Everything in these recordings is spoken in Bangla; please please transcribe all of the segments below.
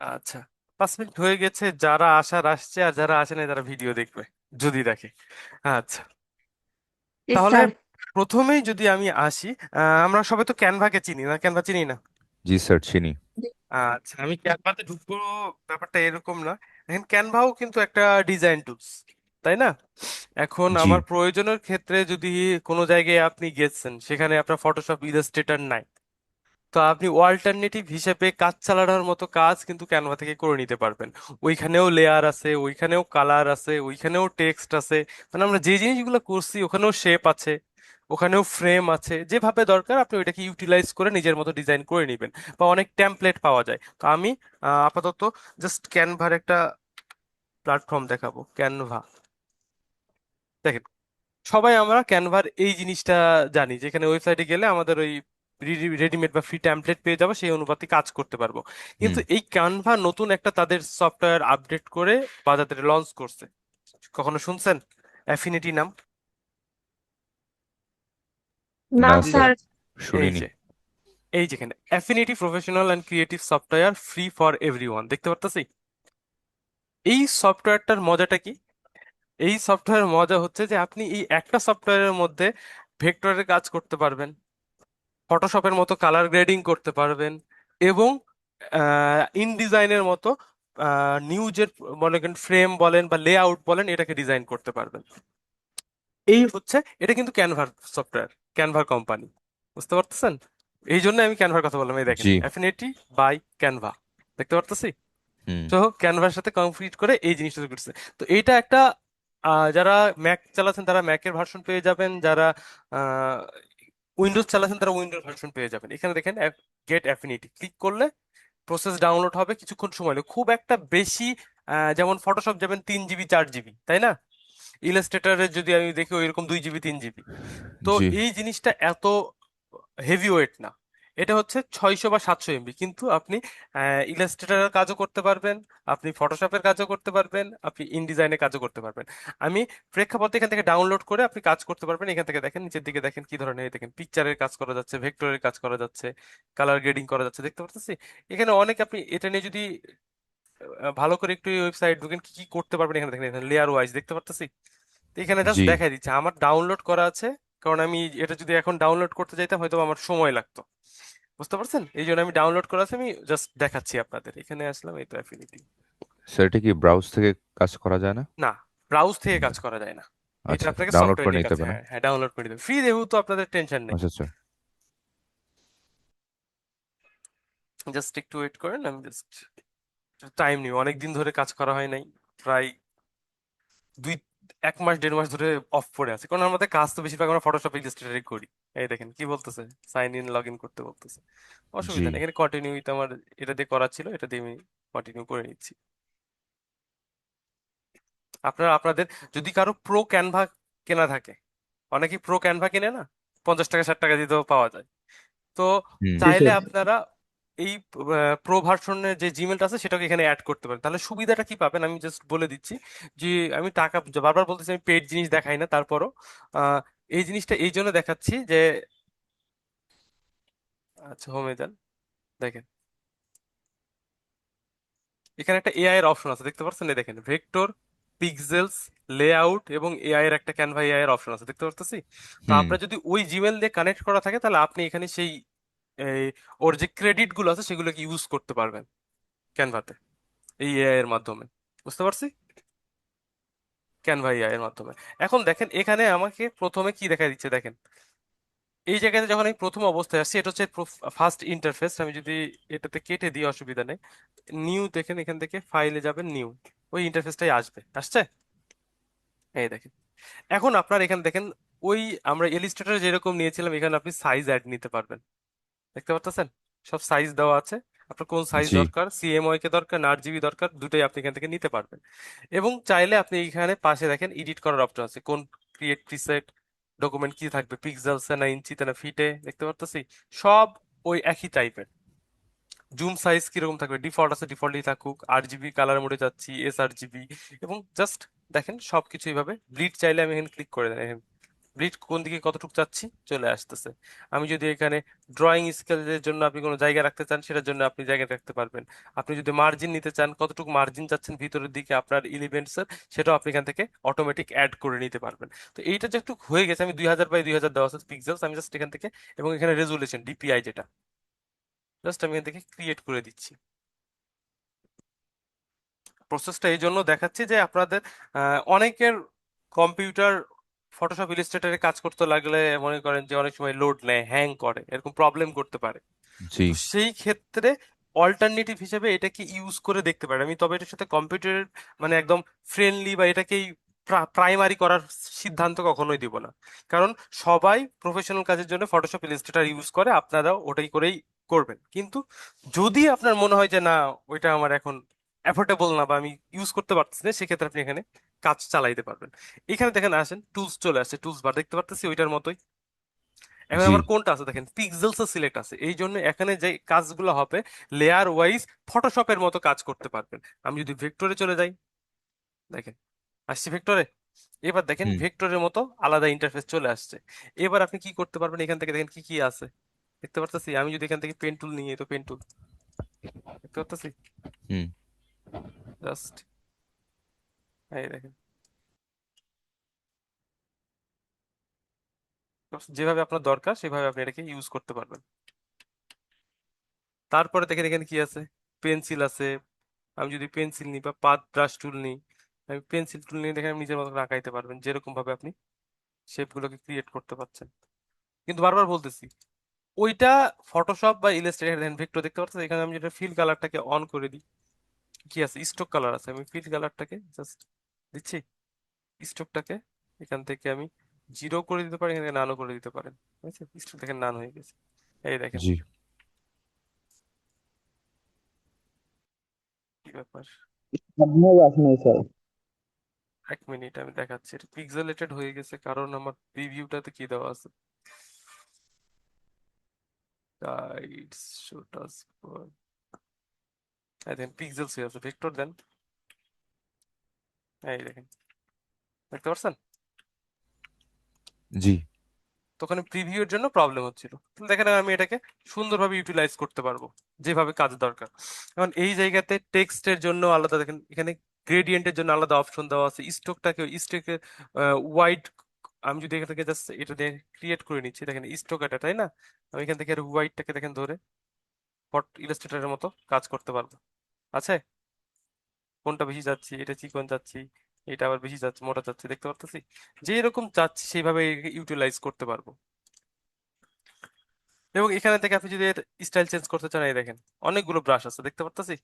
আচ্ছা, 5 মিনিট হয়ে গেছে। যারা আসার আসছে, আর যারা আসে না তারা ভিডিও দেখবে যদি দেখে। আচ্ছা, জি তাহলে স্যার। প্রথমেই যদি আমি আসি, আমরা সবাই তো ক্যানভাকে চিনি না? ক্যানভা চিনি না? জি স্যার, চিনি। আচ্ছা, আমি ক্যানভাতে ঢুকবো, ব্যাপারটা এরকম না। এখন ক্যানভাও কিন্তু একটা ডিজাইন টুলস, তাই না? এখন জি। আমার প্রয়োজনের ক্ষেত্রে যদি কোনো জায়গায় আপনি গেছেন, সেখানে আপনার ফটোশপ ইলাস্ট্রেটর নাই, তো আপনি অল্টারনেটিভ হিসেবে কাজ চালানোর মতো কাজ কিন্তু ক্যানভা থেকে করে নিতে পারবেন। ওইখানেও লেয়ার আছে, ওইখানেও কালার আছে, ওইখানেও টেক্সট আছে। মানে আমরা যে জিনিসগুলো করছি ওখানেও শেপ আছে, ওখানেও ফ্রেম আছে। যেভাবে দরকার আপনি ওইটাকে ইউটিলাইজ করে নিজের মতো ডিজাইন করে নেবেন। বা অনেক টেমপ্লেট পাওয়া যায়। তো আমি আপাতত জাস্ট ক্যানভার একটা প্ল্যাটফর্ম দেখাবো, ক্যানভা। দেখেন, সবাই আমরা ক্যানভার এই জিনিসটা জানি, যেখানে ওয়েবসাইটে গেলে আমাদের ওই রেডিমেড বা ফ্রি ট্যাম্পলেট পেয়ে যাবো, সেই অনুপাতে কাজ করতে পারবো। হুম। কিন্তু এই ক্যানভা নতুন একটা তাদের সফটওয়্যার আপডেট করে বাজারে লঞ্চ করছে। কখনো শুনছেন অ্যাফিনিটি নাম? না না স্যার, স্যার। এই শুনিনি। যে, এই যেখানে affinity professional and creative software free for everyone, দেখতে পারতাছি? এই সফটওয়্যারটার মজাটা কি? এই সফটওয়্যারের মজা হচ্ছে যে আপনি এই একটা সফটওয়্যারের মধ্যে ভেক্টরের কাজ করতে পারবেন, ফটোশপের মতো কালার গ্রেডিং করতে পারবেন, এবং ইনডিজাইনের মতো নিউজের বলেন, ফ্রেম বলেন বা লেআউট বলেন, এটাকে ডিজাইন করতে পারবেন। এই হচ্ছে, এটা কিন্তু ক্যানভার সফটওয়্যার, ক্যানভার কোম্পানি। বুঝতে পারতেছেন? এই জন্য আমি ক্যানভার কথা বললাম। এই দেখেন, জি। অ্যাফিনিটি বাই ক্যানভা, দেখতে পারতেছি? হুম। তো ক্যানভার সাথে কমপ্লিট করে এই জিনিসটা তৈরি করছে। তো এইটা একটা, যারা ম্যাক চালাচ্ছেন তারা ম্যাকের ভার্সন পেয়ে যাবেন, যারা উইন্ডোজ চালাচ্ছেন তারা উইন্ডোজ ভার্সন পেয়ে যাবেন। এখানে দেখেন, গেট অ্যাফিনিটি ক্লিক করলে প্রসেস ডাউনলোড হবে, কিছুক্ষণ সময় লাগে, খুব একটা বেশি। যেমন ফটোশপ যাবেন 3 জিবি 4 জিবি, তাই না? ইলাস্ট্রেটরে যদি আমি দেখি ওইরকম 2 জিবি 3 জিবি। তো জি। এই জিনিসটা এত হেভি ওয়েট না। এটা হচ্ছে 600 বা 700 এমবি, কিন্তু আপনি ইলাস্ট্রেটরের কাজও করতে পারবেন, আপনি ফটোশপের কাজও করতে পারবেন, আপনি ইনডিজাইনের কাজও করতে পারবেন। আমি প্রেক্ষাপটে এখান থেকে ডাউনলোড করে আপনি কাজ করতে পারবেন। এখান থেকে দেখেন, নিচের দিকে দেখেন কি ধরনের, এই দেখেন পিকচারের কাজ করা যাচ্ছে, ভেক্টরের কাজ করা যাচ্ছে, কালার গ্রেডিং করা যাচ্ছে, দেখতে পাচ্ছি? এখানে অনেক, আপনি এটা নিয়ে যদি ভালো করে একটু ওয়েবসাইট ঢুকেন, কি কি করতে পারবেন এখানে দেখেন, এখানে লেয়ার ওয়াইজ দেখতে পাচ্ছি। তো এখানে জাস্ট জি দেখাই দিচ্ছে আমার ডাউনলোড করা আছে, কারণ আমি এটা যদি এখন ডাউনলোড করতে যাইতাম হয়তো আমার সময় লাগতো। বুঝতে পারছেন? এই জন্য আমি ডাউনলোড করা আছে, আমি জাস্ট দেখাচ্ছি আপনাদের। এখানে আসলাম, এই তো অ্যাফিনিটি। স্যার, এটা কি ব্রাউজ থেকে কাজ করা যায় না? না, ব্রাউজ থেকে কাজ করা যায় না। এটা আচ্ছা, আপনাকে ডাউনলোড সফটওয়্যার করে নিয়ে নিতে কাজ, হবে না? হ্যাঁ হ্যাঁ, ডাউনলোড করে দিবেন ফ্রি, যেহেতু আপনাদের টেনশন নেই। আচ্ছা আচ্ছা। জাস্ট একটু ওয়েট করেন, আমি জাস্ট টাইম নিব, অনেকদিন ধরে কাজ করা হয় নাই। প্রায় দুই 1 মাস 1.5 মাস ধরে অফ পড়ে আছে, কারণ আমাদের কাজ তো বেশিরভাগ আমরা ফটোশপ ইলাস্ট্রেটরে করি। এই দেখেন কি বলতেছে, সাইন ইন লগ ইন করতে বলতেছে। জি। অসুবিধা নেই, এখানে কন্টিনিউ আমার এটা দিয়ে করা ছিল, এটা দিয়ে আমি কন্টিনিউ করে নিচ্ছি। আপনারা আপনাদের, যদি কারো প্রো ক্যানভা কেনা থাকে, অনেকে প্রো ক্যানভা কিনে না, 50 টাকা 60 টাকা দিতেও পাওয়া যায়। তো হুম। জি চাইলে স্যার। আপনারা এই প্রো ভার্সনের যে জিমেলটা আছে সেটাকে এখানে অ্যাড করতে পারেন। তাহলে সুবিধাটা কি পাবেন আমি জাস্ট বলে দিচ্ছি। যে আমি টাকা, বারবার বলতেছি আমি পেড জিনিস দেখাই না, তারপরও আহ, এই জিনিসটা এই জন্য দেখাচ্ছি যে, আচ্ছা হোমে যান, দেখেন এখানে একটা এআই এর অপশন আছে, দেখতে পাচ্ছেন? এই দেখেন, ভেক্টর, পিক্সেলস, লেআউট এবং এআই এর একটা ক্যানভা এআই এর অপশন আছে, দেখতে পাচ্ছি? তো হুম। আপনার যদি ওই জিমেল দিয়ে কানেক্ট করা থাকে, তাহলে আপনি এখানে সেই এই, ওর যে ক্রেডিট গুলো আছে সেগুলোকে ইউজ করতে পারবেন ক্যানভাতে, এই এআই এর মাধ্যমে। বুঝতে পারছি? ক্যানভা এআই এর মাধ্যমে। এখন দেখেন, এখানে আমাকে প্রথমে কি দেখা দিচ্ছে দেখেন। এই জায়গাতে যখন আমি প্রথম অবস্থায় আসছি, এটা হচ্ছে ফার্স্ট ইন্টারফেস। আমি যদি এটাতে কেটে দিই অসুবিধা নেই। নিউ, দেখেন এখান থেকে ফাইলে যাবেন, নিউ, ওই ইন্টারফেসটাই আসবে, আসছে? এই দেখেন। এখন আপনার এখানে দেখেন, ওই আমরা ইলিস্ট্রেটরে যেরকম নিয়েছিলাম, এখানে আপনি সাইজ অ্যাড নিতে পারবেন, দেখতে পাচ্ছেন? সব সাইজ দেওয়া আছে। আপনার কোন সাইজ জি। দরকার, সিএমওয়াই কে দরকার না আরজিবি দরকার, দুটোই আপনি এখান থেকে নিতে পারবেন। এবং চাইলে আপনি এখানে পাশে দেখেন এডিট করার অপশন আছে, কোন ক্রিয়েট প্রিসেট, ডকুমেন্ট কি থাকবে, পিক্সেলসে না ইঞ্চিতে না ফিটে, দেখতে পারতেছি? সব ওই একই টাইপের। জুম সাইজ কিরকম থাকবে, ডিফল্ট আছে ডিফল্টই থাকুক, আরজিবি কালার মোডে যাচ্ছি, এস আর জিবি। এবং জাস্ট দেখেন সবকিছু এইভাবে ব্লিড, চাইলে আমি এখানে ক্লিক করে দেখেন, ব্রিজ কোন দিকে কতটুকু চাচ্ছি চলে আসতেছে। আমি যদি এখানে ড্রয়িং স্কেলের জন্য আপনি কোনো জায়গা রাখতে চান, সেটার জন্য আপনি জায়গা রাখতে পারবেন। আপনি যদি মার্জিন নিতে চান, কতটুকু মার্জিন চাচ্ছেন ভিতরের দিকে আপনার এলিমেন্টস এর, সেটাও আপনি এখান থেকে অটোমেটিক অ্যাড করে নিতে পারবেন। তো এইটা যে একটু হয়ে গেছে, আমি 2000 বাই 2000 দেওয়া আছে পিক্সেলস, আমি জাস্ট এখান থেকে, এবং এখানে রেজুলেশন ডিপিআই যেটা, জাস্ট আমি এখান থেকে ক্রিয়েট করে দিচ্ছি। প্রসেসটা এই জন্য দেখাচ্ছি যে আপনাদের অনেকের কম্পিউটার ফটোশপ ইলাস্ট্রেটরে কাজ করতে লাগলে মনে করেন যে অনেক সময় লোড নেয়, হ্যাং করে, এরকম প্রবলেম করতে পারে। জি তো সেই ক্ষেত্রে অল্টারনেটিভ হিসেবে এটাকে ইউজ করে দেখতে পারেন। আমি তবে এটার সাথে কম্পিউটারের মানে একদম ফ্রেন্ডলি বা এটাকেই প্রাইমারি করার সিদ্ধান্ত কখনোই দিব না। কারণ সবাই প্রফেশনাল কাজের জন্য ফটোশপ ইলাস্ট্রেটর ইউজ করে, আপনারাও ওটাই করেই করবেন। কিন্তু যদি আপনার মনে হয় যে না, ওইটা আমার এখন অ্যাফোর্ডেবল না বা আমি ইউজ করতে পারতেছি না, সেক্ষেত্রে আপনি এখানে কাজ চালাইতে পারবেন। এখানে দেখেন আসেন, টুলস চলে আসছে, টুলস বার দেখতে পারতেছি ওইটার মতোই। এখন জি আবার কোনটা আছে দেখেন, পিক্সেলস সিলেক্ট আছে, এই জন্য এখানে যে কাজগুলো হবে লেয়ার ওয়াইজ ফটোশপের মতো কাজ করতে পারবেন। আমি যদি ভেক্টরে চলে যাই, দেখেন আসছি ভেক্টরে, এবার দেখেন হুম ভেক্টরের মতো আলাদা ইন্টারফেস চলে আসছে। এবার আপনি কি করতে পারবেন, এখান থেকে দেখেন কি কি আছে দেখতে পারতেছি। আমি যদি এখান থেকে পেন টুল নিয়ে, তো পেন টুল দেখতে পারতেছি, হুম জাস্ট এই দেখেন, যেভাবে আপনার দরকার সেভাবে আপনি এটাকে ইউজ করতে পারবেন। তারপরে দেখেন এখানে কি আছে, পেন্সিল আছে। আমি যদি পেন্সিল নিই বা পাথ ব্রাশ টুল নিই, আমি পেন্সিল টুল নিয়ে দেখেন আপনি নিজের মতো করে আঁকাইতে পারবেন, যেরকম ভাবে আপনি শেপগুলোকে ক্রিয়েট করতে পারছেন। কিন্তু বারবার বলতেছি, ওইটা ফটোশপ বা ইলাস্ট্রেটর, দেখেন ভেক্টর দেখতে পাচ্ছেন, এখানে আমি যেটা ফিল কালারটাকে অন করে দিই, কি আছে স্ট্রোক কালার আছে, আমি ফিল কালারটাকে জাস্ট দিচ্ছি, স্ট্রোকটাকে এখান থেকে আমি জিরো করে দিতে পারি, এখান থেকে নানও করে দিতে পারেন। ঠিক আছে, স্ট্রোক দেখেন নান হয়ে গেছে, এই দেখেন জি কি ব্যাপার। আপনার আসলে স্যার। এক মিনিট আমি দেখাচ্ছি, এটা পিক্সেলেটেড হয়ে গেছে কারণ আমার প্রিভিউটাতে কি দেওয়া আছে, গাইডস শো টাস্ক, এই দেখেন পিক্সেলস হয়ে আছে, ভেক্টর দেন, এই দেখেন দেখতে পারছেন। জি তো ওখানে প্রিভিউ এর জন্য প্রবলেম হচ্ছিল, তো দেখেন আমি এটাকে সুন্দরভাবে ইউটিলাইজ করতে পারবো যেভাবে কাজ দরকার। এখন এই জায়গাতে টেক্সটের জন্য আলাদা, দেখেন এখানে গ্রেডিয়েন্টের জন্য আলাদা অপশন দেওয়া আছে, স্ট্রোকটাকে স্ট্রোকে হোয়াইট, আমি যদি এখান থেকে জাস্ট এটা দিয়ে ক্রিয়েট করে নিচ্ছি, দেখেন স্ট্রোক এটা, তাই না? আমি এখান থেকে হোয়াইটটাকে দেখেন ধরে ফট ইলাস্ট্রেটরের মতো কাজ করতে পারবো। আছে কোনটা বেশি যাচ্ছি, এটা চিকন যাচ্ছি, এটা আবার বেশি যাচ্ছে মোটা যাচ্ছে, দেখতে পারতেছি। যে এরকম চাচ্ছি সেইভাবে ইউটিলাইজ করতে পারবো। এবং এখানে থেকে আপনি যদি স্টাইল চেঞ্জ করতে চান, এই দেখেন অনেকগুলো ব্রাশ আছে দেখতে পারতেছি।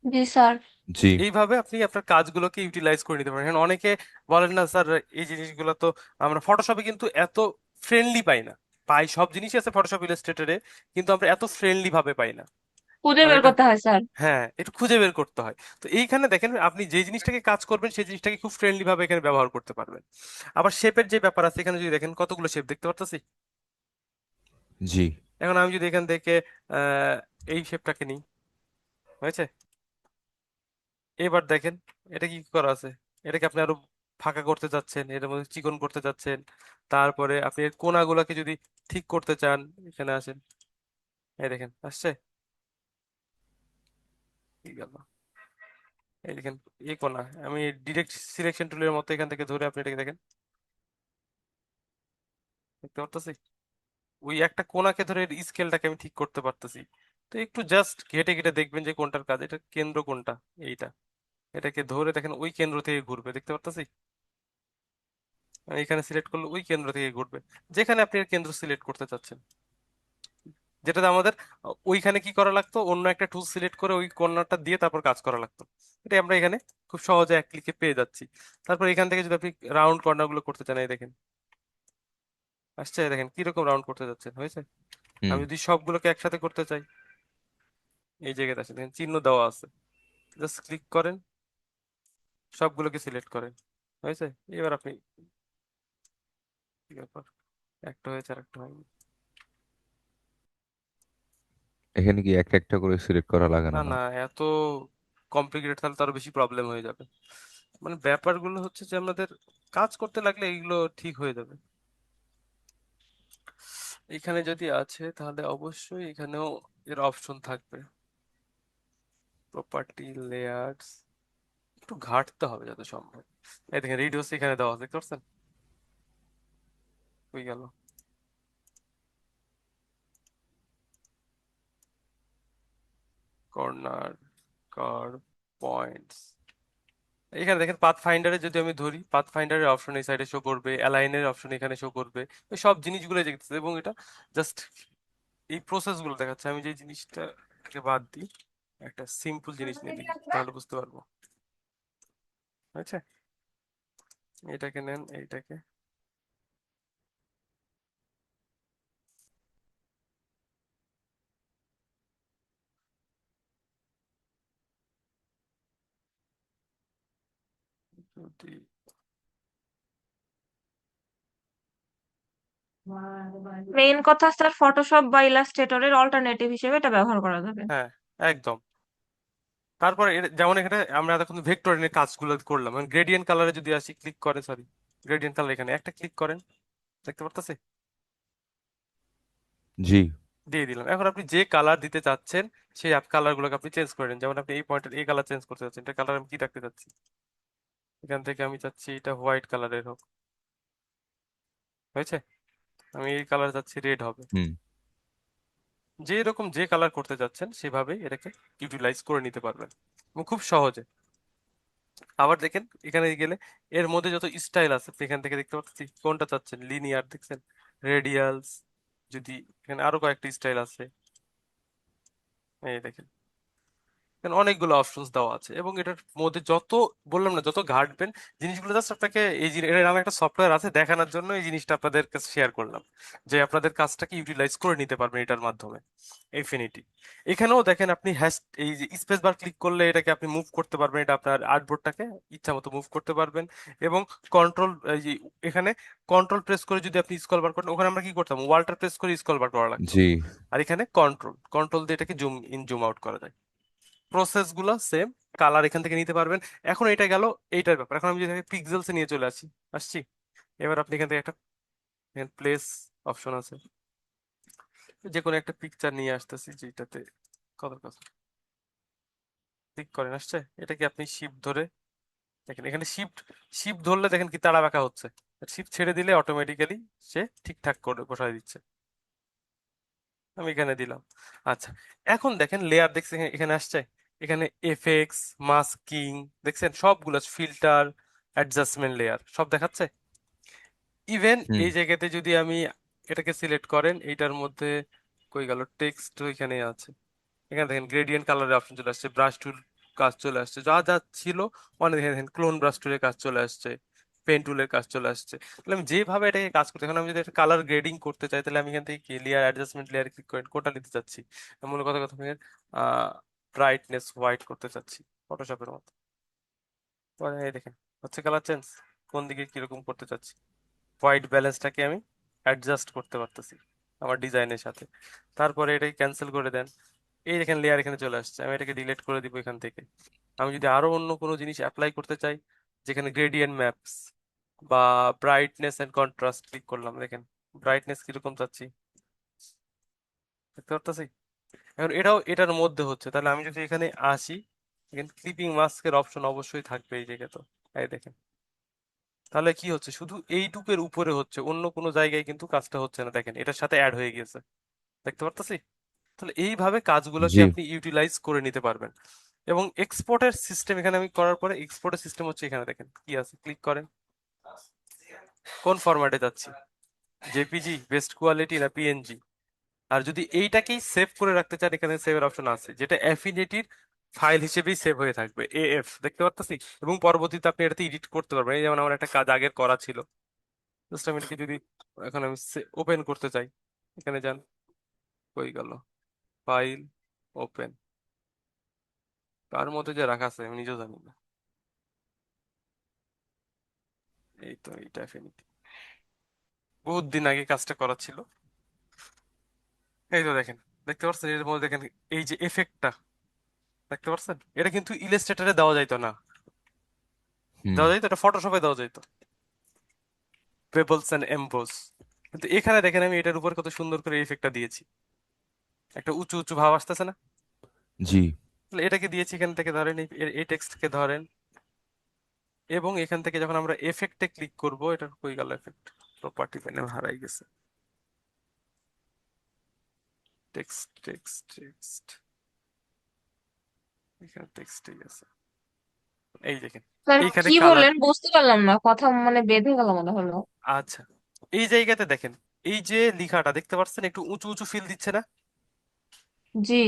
জি স্যার। জি এইভাবে আপনি আপনার কাজগুলোকে ইউটিলাইজ করে নিতে পারেন। এখন অনেকে বলেন না স্যার, এই জিনিসগুলো তো আমরা ফটোশপে কিন্তু এত ফ্রেন্ডলি পাই না। পাই, সব জিনিসই আছে ফটোশপ ইলাস্ট্রেটরে, কিন্তু আমরা এত ফ্রেন্ডলি ভাবে পাই না। খুঁজে মানে বের এটা, করতে হয় স্যার। হ্যাঁ একটু খুঁজে বের করতে হয়। তো এইখানে দেখেন আপনি যে জিনিসটাকে কাজ করবেন সেই জিনিসটাকে খুব ফ্রেন্ডলি ভাবে এখানে ব্যবহার করতে পারবেন। আবার শেপের যে ব্যাপার আছে, এখানে যদি দেখেন কতগুলো শেপ দেখতে পারতেছি। জি এখন আমি যদি এখান থেকে আহ এই শেপটাকে নিই, হয়েছে। এবার দেখেন এটা কি করা আছে, এটাকে আপনি আরো ফাঁকা করতে চাচ্ছেন, এর মধ্যে চিকন করতে চাচ্ছেন, তারপরে আপনি এর কোণাগুলোকে যদি ঠিক করতে চান, এখানে আসেন, এই দেখেন আসছে, কি গেল, এই দেখেন এই কোণা, আমি ডিরেক্ট সিলেকশন টুলের মতো এখান থেকে ধরে আপনি এটাকে দেখেন দেখতে পারতেছি, ওই একটা কোণাকে ধরে স্কেলটাকে আমি ঠিক করতে পারতেছি। তো একটু জাস্ট ঘেটে ঘেটে দেখবেন যে কোনটার কাজ, এটা কেন্দ্র কোনটা, এইটা, এটাকে ধরে দেখেন ওই কেন্দ্র থেকে ঘুরবে দেখতে পারতেছি। এখানে সিলেক্ট করলে ওই কেন্দ্র থেকে ঘুরবে, যেখানে আপনি এর কেন্দ্র সিলেক্ট করতে চাচ্ছেন। যেটাতে আমাদের ওইখানে কি করা লাগতো, অন্য একটা টুল সিলেক্ট করে ওই কর্নারটা দিয়ে তারপর কাজ করা লাগতো। এটা আমরা এখানে খুব সহজে এক ক্লিকে পেয়ে যাচ্ছি। তারপর এখান থেকে যদি আপনি রাউন্ড কর্নার গুলো করতে চান, এই দেখেন আসছে, দেখেন কিরকম রাউন্ড করতে যাচ্ছেন, হয়েছে। হুম আমি যদি সবগুলোকে একসাথে করতে চাই, এই জায়গাতে আছে দেখেন চিহ্ন দেওয়া আছে, জাস্ট ক্লিক করেন, সবগুলোকে সিলেক্ট করেন, হয়েছে। এবার আপনি, কি ব্যাপার, একটা হয়েছে আর একটা হয়নি। এখানে কি একটা একটা করে সিলেক্ট করা লাগে না না? না, এত কমপ্লিকেটেড তাহলে তো আরো বেশি প্রবলেম হয়ে যাবে। মানে ব্যাপারগুলো হচ্ছে যে আমাদের কাজ করতে লাগলে এগুলো ঠিক হয়ে যাবে। এখানে যদি আছে তাহলে অবশ্যই এখানেও এর অপশন থাকবে, প্রপার্টি, লেয়ার্স। একটু ঘাঁটতে হবে যত সম্ভব। এই দেখেন রিডিউস এখানে দেওয়া আছে, দেখতে পাচ্ছেন? হয়ে গেল। Corner, curve, points. এখানে দেখেন পাথ ফাইন্ডারে যদি আমি ধরি, পাথ ফাইন্ডারের অপশন এই সাইডে শো করবে, অ্যালাইনের অপশন এখানে শো করবে। ওই সব জিনিসগুলো দেখতেছে এবং এটা জাস্ট এই প্রসেস গুলো দেখাচ্ছে। আমি যে জিনিসটাকে বাদ দিই, একটা সিম্পল জিনিস নিয়ে দেখি তাহলে বুঝতে পারবো। আচ্ছা, এটাকে নেন, এইটাকে যদি মেইন কথা স্যার, ফটোশপ বা ইলাস্ট্রেটরের অল্টারনেটিভ হিসেবে এটা ব্যবহার করা যাবে। হ্যাঁ, একদম। তারপরে যেমন এখানে আমরা এখন ভেক্টর নিয়ে কাজগুলো করলাম, গ্রেডিয়েন্ট কালারে যদি আসি, ক্লিক করে, সরি, গ্রেডিয়েন্ট কালার এখানে একটা ক্লিক করেন, দেখতে পারতেছে? জি। দিয়ে দিলাম। এখন আপনি যে কালার দিতে চাচ্ছেন সেই কালার গুলোকে আপনি চেঞ্জ করে নিন। যেমন আপনি এই পয়েন্টের এই কালার চেঞ্জ করতে চাচ্ছেন, এটা কালার আমি কি রাখতে চাচ্ছি, এখান থেকে আমি চাচ্ছি এটা হোয়াইট কালারের হোক, হয়েছে? আমি এই কালার চাচ্ছি রেড হবে। হুম। যে এরকম যে কালার করতে যাচ্ছেন সেভাবেই এটাকে ইউটিলাইজ করে নিতে পারবেন এবং খুব সহজে। আবার দেখেন এখানে গেলে এর মধ্যে যত স্টাইল আছে আপনি এখান থেকে দেখতে পাচ্ছি কোনটা চাচ্ছেন, লিনিয়ার দেখছেন, রেডিয়ালস, যদি এখানে আরো কয়েকটা স্টাইল আছে, এই দেখেন এখানে অনেকগুলো অপশনস দেওয়া আছে। এবং এটার মধ্যে যত, বললাম না, যত ঘাটবেন জিনিসগুলো, জাস্ট আপনাকে এই এর নামে একটা সফটওয়্যার আছে দেখানোর জন্য এই জিনিসটা আপনাদের কাছে শেয়ার করলাম, যে আপনাদের কাজটাকে ইউটিলাইজ করে নিতে পারবেন এটার মাধ্যমে। ইনফিনিটি, এখানেও দেখেন আপনি হ্যাশ, এই যে স্পেস বার ক্লিক করলে এটাকে আপনি মুভ করতে পারবেন, এটা আপনার আর্টবোর্ডটাকে ইচ্ছা মতো মুভ করতে পারবেন। এবং কন্ট্রোল, এই যে এখানে কন্ট্রোল প্রেস করে যদি আপনি স্ক্রল বার করেন, ওখানে আমরা কি করতাম, ওয়ালটা প্রেস করে স্ক্রল বার করা লাগতো। জি। আর এখানে কন্ট্রোল কন্ট্রোল দিয়ে এটাকে জুম ইন জুম আউট করা যায়। প্রসেস গুলো সেম, কালার এখান থেকে নিতে পারবেন। এখন এটা গেল এইটার ব্যাপার। এখন আমি যদি পিক্সেলসে নিয়ে চলে আসছি, এবার আপনি এখান থেকে একটা প্লেস অপশন আছে, যে কোনো একটা পিকচার নিয়ে আসতেছি যেটাতে কত কথা, ক্লিক করেন, আসছে? এটাকে আপনি শিফট ধরে দেখেন, এখানে শিফট শিফট ধরলে দেখেন কি তাড়া বাঁকা হচ্ছে, শিফট ছেড়ে দিলে অটোমেটিক্যালি সে ঠিকঠাক করে বসায় দিচ্ছে। আমি এখানে দিলাম। আচ্ছা, এখন দেখেন লেয়ার দেখছেন এখানে আসছে, এখানে এফএক্স, মাস্কিং, দেখছেন সবগুলো, ফিল্টার, অ্যাডজাস্টমেন্ট লেয়ার সব দেখাচ্ছে। ইভেন হুম। এই জায়গাতে যদি আমি এটাকে সিলেক্ট করেন, এইটার মধ্যে কই গেল, টেক্সট এখানে আছে, এখানে দেখেন গ্রেডিয়েন্ট কালারের অপশন চলে আসছে, ব্রাশ টুল কাজ চলে আসছে, যা যা ছিল অনেক, দেখেন ক্লোন ব্রাশ টুলের কাজ চলে আসছে, পেন টুলের কাজ চলে আসছে। তাহলে আমি যেভাবে এটাকে কাজ করতে, এখন আমি যদি কালার গ্রেডিং করতে চাই, তাহলে আমি এখান থেকে কি লেয়ার, অ্যাডজাস্টমেন্ট লেয়ার ক্লিক করে কোনটা নিতে চাচ্ছি, আমি মূল কথা কথা ব্রাইটনেস হোয়াইট করতে চাচ্ছি, ফটোশপের মতো। পরে এই দেখেন হচ্ছে কালার চেঞ্জ, কোন দিকে কিরকম করতে চাচ্ছি, হোয়াইট ব্যালেন্সটাকে আমি অ্যাডজাস্ট করতে পারতেছি আমার ডিজাইনের সাথে। তারপরে এটাকে ক্যান্সেল করে দেন, এই দেখেন লেয়ার এখানে চলে আসছে, আমি এটাকে ডিলিট করে দিব এখান থেকে। আমি যদি আরো অন্য কোনো জিনিস অ্যাপ্লাই করতে চাই, যেখানে গ্রেডিয়েন্ট ম্যাপস বা ব্রাইটনেস এন্ড কন্ট্রাস্ট ক্লিক করলাম, দেখেন ব্রাইটনেস কিরকম চাচ্ছি, দেখতে পারতেছি? এখন এটাও এটার মধ্যে হচ্ছে, তাহলে আমি যদি এখানে আসি, এখানে ক্লিপিং মাস্কের অপশন অবশ্যই থাকবে এই জায়গায়, তো এই দেখেন তাহলে কি হচ্ছে, শুধু এইটুকের উপরে হচ্ছে, অন্য কোনো জায়গায় কিন্তু কাজটা হচ্ছে না, দেখেন এটার সাথে অ্যাড হয়ে গিয়েছে, দেখতে পারতেছি? তাহলে এইভাবে কাজগুলোকে জি। আপনি ইউটিলাইজ করে নিতে পারবেন। এবং এক্সপোর্টের সিস্টেম এখানে আমি করার পরে, এক্সপোর্টের সিস্টেম হচ্ছে এখানে দেখেন কি আছে, ক্লিক করেন, কোন ফরম্যাটে যাচ্ছি, জেপিজি, বেস্ট কোয়ালিটি না পিএনজি। আর যদি এইটাকেই সেভ করে রাখতে চান, এখানে সেভের অপশন আছে, যেটা অ্যাফিনিটির ফাইল হিসেবেই সেভ হয়ে থাকবে, এএফ, দেখতে পারতেছি? এবং পরবর্তীতে আপনি এটাতে এডিট করতে পারবেন। এই যেমন আমার একটা কাজ আগের করা ছিল, জাস্ট আমি এটাকে যদি এখন আমি ওপেন করতে চাই, এখানে যান, কই গেল, ফাইল, ওপেন, কার মধ্যে যে রাখা আছে আমি নিজেও জানি না। এই তো এইটা অ্যাফিনিটি, বহুত দিন আগে কাজটা করা ছিল। এই তো দেখেন, দেখতে পাচ্ছেন এর মধ্যে দেখেন এই যে এফেক্টটা, দেখতে পাচ্ছেন? এটা কিন্তু ইলাস্ট্রেটরে দেওয়া যাইতো না। হুম। দেওয়া যায় তো, এটা ফটোশপে দেওয়া যায় তো, পেবলস এন্ড এমবোস। কিন্তু এখানে দেখেন আমি এটার উপর কত সুন্দর করে ইফেক্টটা দিয়েছি, একটা উঁচু উঁচু ভাব আসতেছে না? জি। তাহলে এটাকে দিয়েছি, এখান থেকে ধরেন এই টেক্সটকে ধরেন, এবং এখান থেকে যখন আমরা এফেক্টে ক্লিক করব, এটার কই গেল এফেক্ট, প্রপার্টি প্যানেল হারাই গেছে, টেক্সট টেক্সট টেক্সট, এখানে টেক্সটই আছে, এই দেখেন স্যার এইখানে কি কালার। বললেন বুঝতে পারলাম না, কথা মানে বেঁধে গেল মনে হলো। আচ্ছা, এই জায়গাতে দেখেন, এই যে লেখাটা দেখতে পাচ্ছেন একটু উঁচু উঁচু ফিল দিচ্ছে না? জি।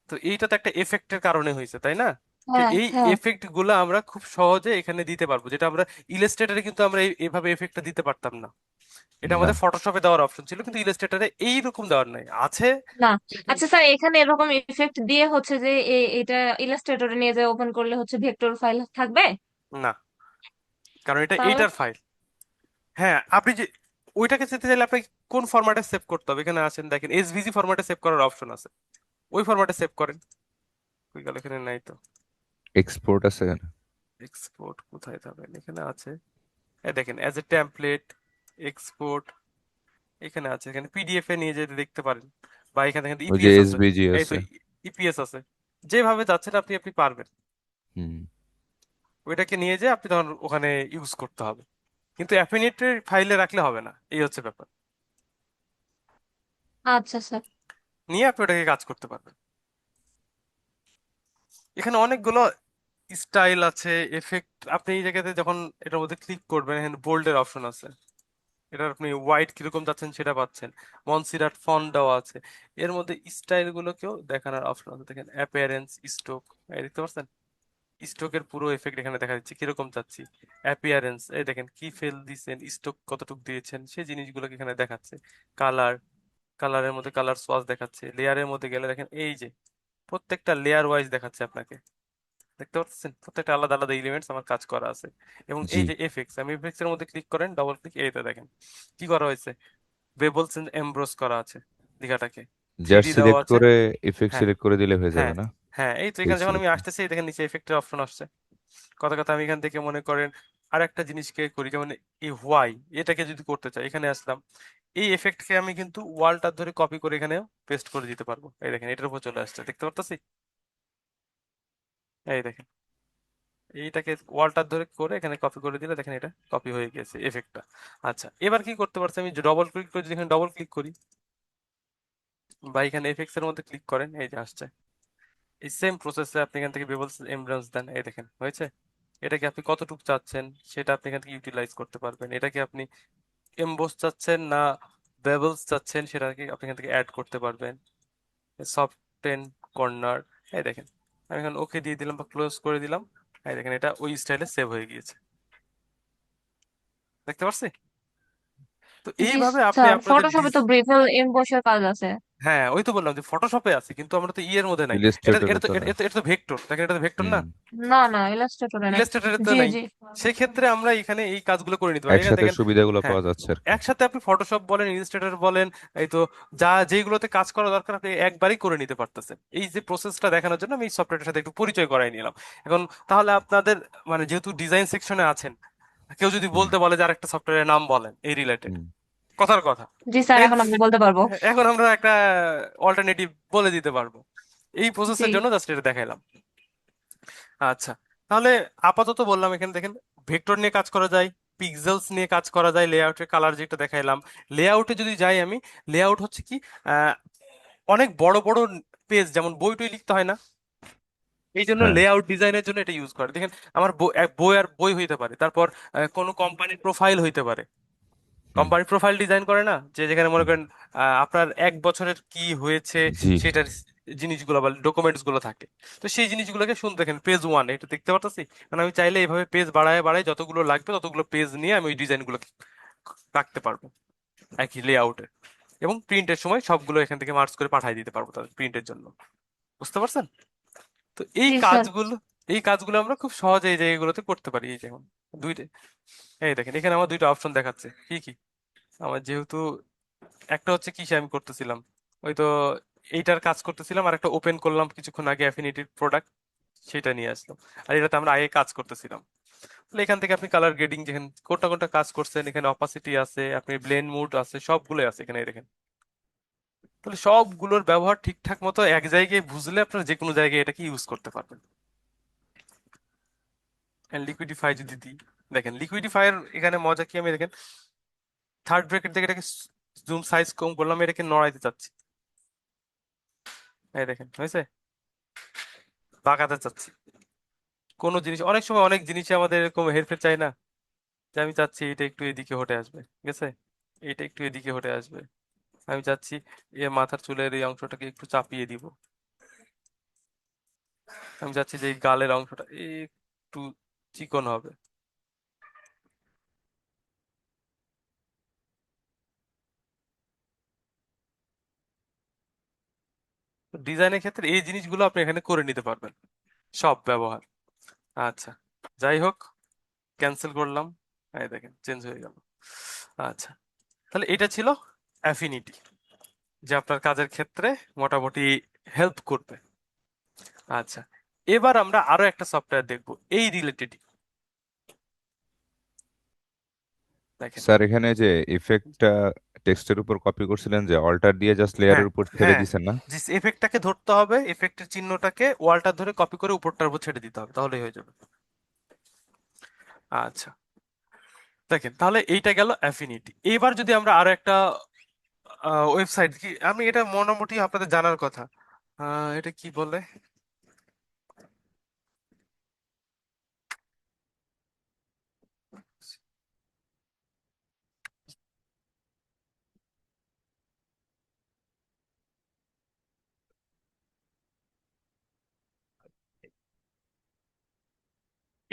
তো এইটা তো একটা এফেক্টের কারণে হয়েছে, তাই না? তো হ্যাঁ এই হ্যাঁ। এফেক্ট গুলো আমরা খুব সহজে এখানে দিতে পারবো, যেটা আমরা ইলাস্ট্রেটরে কিন্তু আমরা এভাবে এফেক্টটা দিতে পারতাম না। এটা না। আমাদের ফটোশপে দেওয়ার অপশন ছিল, কিন্তু ইলাস্ট্রেটরে এইরকম দেওয়ার নাই, আছে না। কিন্তু আচ্ছা স্যার, এখানে এরকম ইফেক্ট দিয়ে হচ্ছে যে এটা ইলাস্ট্রেটরে নিয়ে যায় ওপেন করলে হচ্ছে ভেক্টর ফাইল থাকবে? না, কারণ এটা তাহলে? এইটার ফাইল। হ্যাঁ, আপনি যে ওইটাকে যেতে চাইলে আপনাকে কোন ফরম্যাটে সেভ করতে হবে, এখানে আছেন দেখেন এসভিজি ফরম্যাটে সেভ করার অপশন আছে, ওই ফরম্যাটে সেভ করেন। ওই গেল, এখানে নাই তো। এক্সপোর্ট আছে এখানে। এক্সপোর্ট কোথায় যাবেন, এখানে আছে, এই দেখেন অ্যাজ এ টেমপ্লেট, এক্সপোর্ট, এখানে আছে, এখানে পিডিএফ এ নিয়ে যেতে দেখতে পারেন, বা এখানে এখানে ওই যে ইপিএস আছে, এসভিজি এই তো আছে। ইপিএস আছে, যেভাবে যাচ্ছেন আপনি আপনি পারবেন, হুম। ওইটাকে নিয়ে যেয়ে আপনি তখন ওখানে ইউজ করতে হবে, কিন্তু অ্যাফিনিটির ফাইলে রাখলে হবে না, এই হচ্ছে ব্যাপার। আচ্ছা স্যার। নিয়ে আপনি ওটাকে কাজ করতে পারবেন। এখানে অনেকগুলো স্টাইল আছে, এফেক্ট, আপনি এই জায়গাতে যখন এটার মধ্যে ক্লিক করবেন, এখানে বোল্ডের অপশন আছে, এটা আপনি হোয়াইট কিরকম চাচ্ছেন সেটা পাচ্ছেন, মনসিরাট ফন্ট দেওয়া আছে, এর মধ্যে স্টাইল গুলোকেও দেখানোর অপশন আছে, দেখেন অ্যাপিয়ারেন্স, স্ট্রোক, এই দেখতে পাচ্ছেন, স্ট্রোকের পুরো এফেক্ট এখানে দেখা যাচ্ছে কিরকম চাচ্ছি, অ্যাপিয়ারেন্স, এই দেখেন কি ফেল দিয়েছেন, স্ট্রোক কতটুকু দিয়েছেন, সেই জিনিসগুলোকে এখানে দেখাচ্ছে, কালার, কালারের মধ্যে কালার সোয়াচ দেখাচ্ছে, লেয়ারের মধ্যে গেলে দেখেন এই যে প্রত্যেকটা লেয়ার ওয়াইজ দেখাচ্ছে আপনাকে, দেখতে পাচ্ছেন প্রত্যেকটা আলাদা আলাদা এলিমেন্টস আমার কাজ করা আছে। এবং জি। এই যে এফেক্টস, আমি এফেক্টস এর মধ্যে ক্লিক করেন, ডবল ক্লিক, এইটা দেখেন কি করা হয়েছে, বেবলস এন্ড এমব্রোস করা আছে লেখাটাকে, থ্রি জাস্ট ডি দেওয়া সিলেক্ট আছে। করে ইফেক্ট হ্যাঁ সিলেক্ট করে দিলে হয়ে যাবে হ্যাঁ না? হ্যাঁ, এই তো পেজ এখানে যখন আমি সিলেক্ট। আসতেছি, এই দেখেন নিচে এফেক্টের অপশন আসছে। কথা কথা আমি এখান থেকে মনে করেন আর একটা জিনিসকে করি, যেমন এই হোয়াই, এটাকে যদি করতে চাই, এখানে আসলাম, এই এফেক্টকে আমি কিন্তু ওয়ালটা ধরে কপি করে এখানে পেস্ট করে দিতে পারবো, এই দেখেন এটার উপর চলে আসছে, দেখতে পারতেছি, এই দেখেন এইটাকে ওয়ালটা ধরে করে এখানে কপি করে দিলে দেখেন এটা কপি হয়ে গেছে এফেক্টটা। আচ্ছা, এবার কি করতে পারছি, আমি ডবল ক্লিক করে যদি এখানে ডবল ক্লিক করি, বা এখানে এফেক্টস এর মধ্যে ক্লিক করেন, এই যে আসছে, এই সেম প্রসেসে আপনি এখান থেকে বেবলস এমব্রান্স দেন, এই দেখেন হয়েছে। এটাকে আপনি কতটুকু চাচ্ছেন সেটা আপনি এখান থেকে ইউটিলাইজ করতে পারবেন, এটাকে আপনি এমবোস চাচ্ছেন না বেবলস চাচ্ছেন সেটাকে আপনি এখান থেকে অ্যাড করতে পারবেন, সফট টেন কর্নার, এই দেখেন আমি এখন ওকে দিয়ে দিলাম বা ক্লোজ করে দিলাম, এই দেখেন এটা ওই স্টাইলে সেভ হয়ে গিয়েছে, দেখতে পাচ্ছি। তো জি এইভাবে আপনি স্যার, আপনাদের ফটোশপে তো ব্রিফল এমবসের কাজ আছে। হ্যাঁ, ওই তো বললাম যে ফটোশপে আছে, কিন্তু আমরা তো ইয়ের মধ্যে নাই। এটা ইলাস্ট্রেটরে এটা তো তো না। এটা তো ভেক্টর, দেখেন এটা তো ভেক্টর হুম। না, না না, ইলাস্ট্রেটরে নাই। ইলাস্ট্রেটরে তো জি নাই। জি। সেক্ষেত্রে আমরা এখানে এই কাজগুলো করে নিতে পারি, এখানে একসাথে দেখেন। সুবিধাগুলো হ্যাঁ, পাওয়া যাচ্ছে আর কি। একসাথে আপনি ফটোশপ বলেন, ইলাস্ট্রেটর বলেন, এই তো যা যেগুলোতে কাজ করা দরকার আপনি একবারই করে নিতে পারতেছেন। এই যে প্রসেসটা দেখানোর জন্য আমি এই সফটওয়্যারের সাথে একটু পরিচয় করাই নিলাম। এখন তাহলে আপনাদের মানে যেহেতু ডিজাইন সেকশনে আছেন, কেউ যদি হুম। বলতে বলে যে আরেকটা সফটওয়্যারের নাম বলেন এই রিলেটেড, হুম। কথার কথা, জি স্যার, দেখেন এখন আমি বলতে পারবো। এখন আমরা একটা অল্টারনেটিভ বলে দিতে পারবো, এই জি। প্রসেসের জন্য জাস্ট এটা দেখাইলাম। আচ্ছা, তাহলে আপাতত বললাম এখানে দেখেন ভেক্টর নিয়ে কাজ করা যায়, পিক্সেলস নিয়ে কাজ করা যায়, লেআউটের কালার যেটা দেখাইলাম। লেআউটে যদি যাই আমি, লেআউট হচ্ছে কি, আহ, অনেক বড় বড় পেজ যেমন বই টই লিখতে হয় না, এই জন্য হ্যাঁ। লেআউট ডিজাইনের জন্য এটা ইউজ করে। দেখেন আমার এক বই আর বই হইতে পারে, তারপর কোনো কোম্পানির প্রোফাইল হইতে পারে, হুম। কোম্পানি প্রোফাইল ডিজাইন করে না, যে যেখানে মনে হুম। করেন আপনার এক বছরের কি হয়েছে জি। সেটার জিনিসগুলো বা ডকুমেন্টস গুলো থাকে। তো সেই জিনিসগুলোকে শুনতে দেখেন পেজ ওয়ান, এটা দেখতে পারতেছি, কারণ আমি চাইলে এইভাবে পেজ বাড়ায় বাড়ায় যতগুলো লাগবে ততগুলো পেজ নিয়ে আমি ওই ডিজাইন গুলো রাখতে পারবো একই লেআউটে, এবং প্রিন্টের সময় সবগুলো এখান থেকে মার্চ করে পাঠিয়ে দিতে পারবো তাদের প্রিন্টের জন্য, বুঝতে পারছেন? তো এই জি স্যার। কাজগুলো, এই কাজগুলো আমরা খুব সহজে এই জায়গাগুলোতে করতে পারি। এই যেমন দুইটা, এই দেখেন এখানে আমার দুইটা অপশন দেখাচ্ছে, কি কি আমার যেহেতু একটা হচ্ছে কি আমি করতেছিলাম, ওই তো এইটার কাজ করতেছিলাম, আর একটা ওপেন করলাম কিছুক্ষণ আগে অ্যাফিনিটির প্রোডাক্ট, সেটা নিয়ে আসলাম, আর এটাতে আমরা আগে কাজ করতেছিলাম। তাহলে এখান থেকে আপনি কালার গ্রেডিং যেখানে কোনটা কোনটা কাজ করছেন, এখানে অপাসিটি আছে, আপনি ব্লেন্ড মুড আছে, সবগুলো আছে এখানে দেখেন। তাহলে সবগুলোর ব্যবহার ঠিকঠাক মতো এক জায়গায় বুঝলে আপনারা যে কোনো জায়গায় এটাকে ইউজ করতে পারবেন। লিকুইডিফাই যদি দিই, দেখেন লিকুইডিফায়ার এখানে মজা কি, আমি দেখেন থার্ড ব্র্যাকেট থেকে এটাকে জুম সাইজ কম করলাম, এটাকে নড়াইতে চাচ্ছি, এই দেখেন হয়েছে, বাঁকাতে চাচ্ছি কোনো জিনিস, অনেক সময় অনেক জিনিসে আমাদের এরকম হেরফের চাই না, যে আমি চাচ্ছি এটা একটু এদিকে হটে আসবে, ঠিক আছে, এটা একটু এদিকে হটে আসবে, আমি চাচ্ছি এ মাথার চুলের এই অংশটাকে একটু চাপিয়ে দিব, আমি চাচ্ছি যে এই গালের অংশটা একটু চিকন হবে। ডিজাইনের ক্ষেত্রে এই জিনিসগুলো আপনি এখানে করে নিতে পারবেন, সব ব্যবহার। আচ্ছা, যাই হোক, ক্যান্সেল করলাম, এই দেখেন চেঞ্জ হয়ে গেল। আচ্ছা, তাহলে এটা ছিল অ্যাফিনিটি, যে আপনার কাজের ক্ষেত্রে মোটামুটি হেল্প করবে। আচ্ছা, এবার আমরা আরো একটা সফটওয়্যার দেখবো এই রিলেটেড, দেখেন। স্যার এখানে যে ইফেক্টটা টেক্সটের উপর কপি করছিলেন, যে অল্টার দিয়ে জাস্ট হ্যাঁ, লেয়ারের উপর ছেড়ে হ্যাঁ, দিছেন না? যে এফেক্টটাকে ধরতে হবে, এফেক্টের চিহ্নটাকে ওয়ালটা ধরে কপি করে উপরটার উপর ছেড়ে দিতে হবে, তাহলেই হয়ে যাবে। আচ্ছা, দেখেন তাহলে এইটা গেল অ্যাফিনিটি। এবার যদি আমরা আরো একটা ওয়েবসাইট কি, আমি এটা মোটামুটি আপনাদের জানার কথা, এটা কি বলে,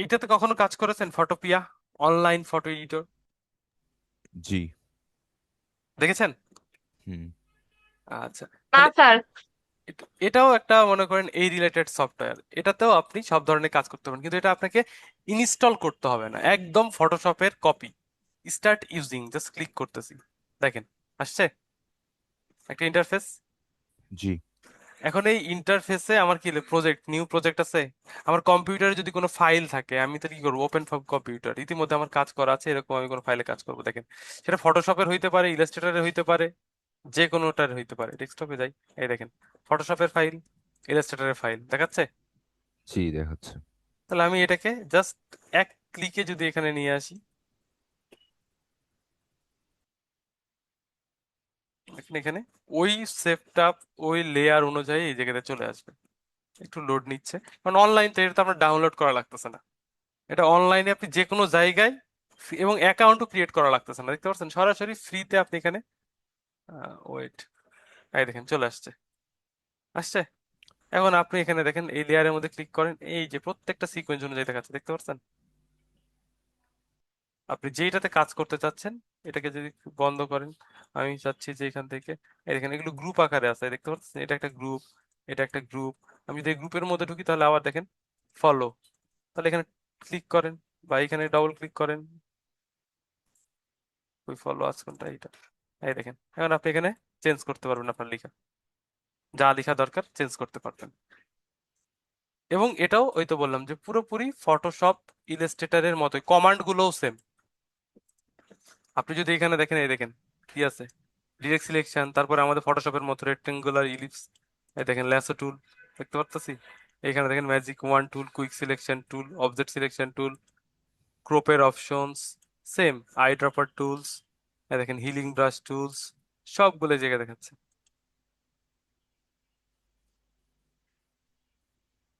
এইটাতে কখনো কাজ করেছেন? ফটোপিয়া, অনলাইন ফটো এডিটর, জি। দেখেছেন? হুম। আচ্ছা, না তাহলে স্যার। এটাও একটা মনে করেন এই রিলেটেড সফটওয়্যার, এটাতেও আপনি সব ধরনের কাজ করতে পারেন, কিন্তু এটা আপনাকে ইনস্টল করতে হবে না, একদম ফটোশপের copy. Start using, just click করতেছি, দেখেন আসছে একটা ইন্টারফেস। জি। এখন এই ইন্টারফেসে আমার কি প্রজেক্ট, নিউ প্রজেক্ট আছে, আমার কম্পিউটারে যদি কোনো ফাইল থাকে আমি তো কি করবো, ওপেন ফ্রম কম্পিউটার, ইতিমধ্যে আমার কাজ করা আছে এরকম আমি কোনো ফাইলে কাজ করবো, দেখেন সেটা ফটোশপের হইতে পারে, ইলাস্ট্রেটরের হইতে পারে, যে কোনোটার হইতে পারে। ডেস্কটপে যাই, এই দেখেন ফটোশপের ফাইল, ইলাস্ট্রেটরের ফাইল দেখাচ্ছে। জি দেখাচ্ছে। তাহলে আমি এটাকে জাস্ট এক ক্লিকে যদি এখানে নিয়ে আসি, দেখেন এখানে ওই সেটআপ, ওই লেয়ার অনুযায়ী এই জায়গাতে চলে আসবে। একটু লোড নিচ্ছে, কারণ অনলাইন তো, এটা তো আপনার ডাউনলোড করা লাগতেছে না, এটা অনলাইনে আপনি যে কোনো জায়গায় এবং অ্যাকাউন্টও ক্রিয়েট করা লাগতেছে না, দেখতে পাচ্ছেন সরাসরি ফ্রিতে আপনি এখানে, ওয়েট, এই দেখেন চলে আসছে, আসছে। এখন আপনি এখানে দেখেন এই লেয়ারের মধ্যে ক্লিক করেন, এই যে প্রত্যেকটা সিকোয়েন্স অনুযায়ী দেখাচ্ছে, দেখতে পাচ্ছেন আপনি যেটাতে কাজ করতে চাচ্ছেন। এটাকে যদি বন্ধ করেন, আমি চাচ্ছি যে এখান থেকে, এই দেখেন এগুলো গ্রুপ আকারে আছে, দেখতে পাচ্ছেন এটা একটা গ্রুপ, এটা একটা গ্রুপ, আমি যদি গ্রুপের মধ্যে ঢুকি তাহলে আবার দেখেন ফলো, তাহলে এখানে ক্লিক করেন বা এখানে ডবল ক্লিক করেন, ওই ফলো আজ কোনটা, এইটা, এই দেখেন এখন আপনি এখানে চেঞ্জ করতে পারবেন, আপনার লেখা যা লেখা দরকার চেঞ্জ করতে পারবেন। এবং এটাও ওই তো বললাম যে পুরোপুরি ফটোশপ ইলাস্ট্রেটরের মতোই, কমান্ড গুলোও সেম। আপনি যদি এখানে দেখেন, এই দেখেন কি আছে, ডিরেক্ট সিলেকশন, তারপরে আমাদের ফটোশপের মতো রেক্টেঙ্গুলার ইলিপস, এই দেখেন ল্যাসো টুল, দেখতে পাচ্ছি এখানে দেখেন magic wand tool, quick selection tool, object selection tool, ক্রপের options same, eye dropper tools, এই দেখেন হিলিং ব্রাশ টুলস, সবগুলো এই জায়গায় দেখাচ্ছে।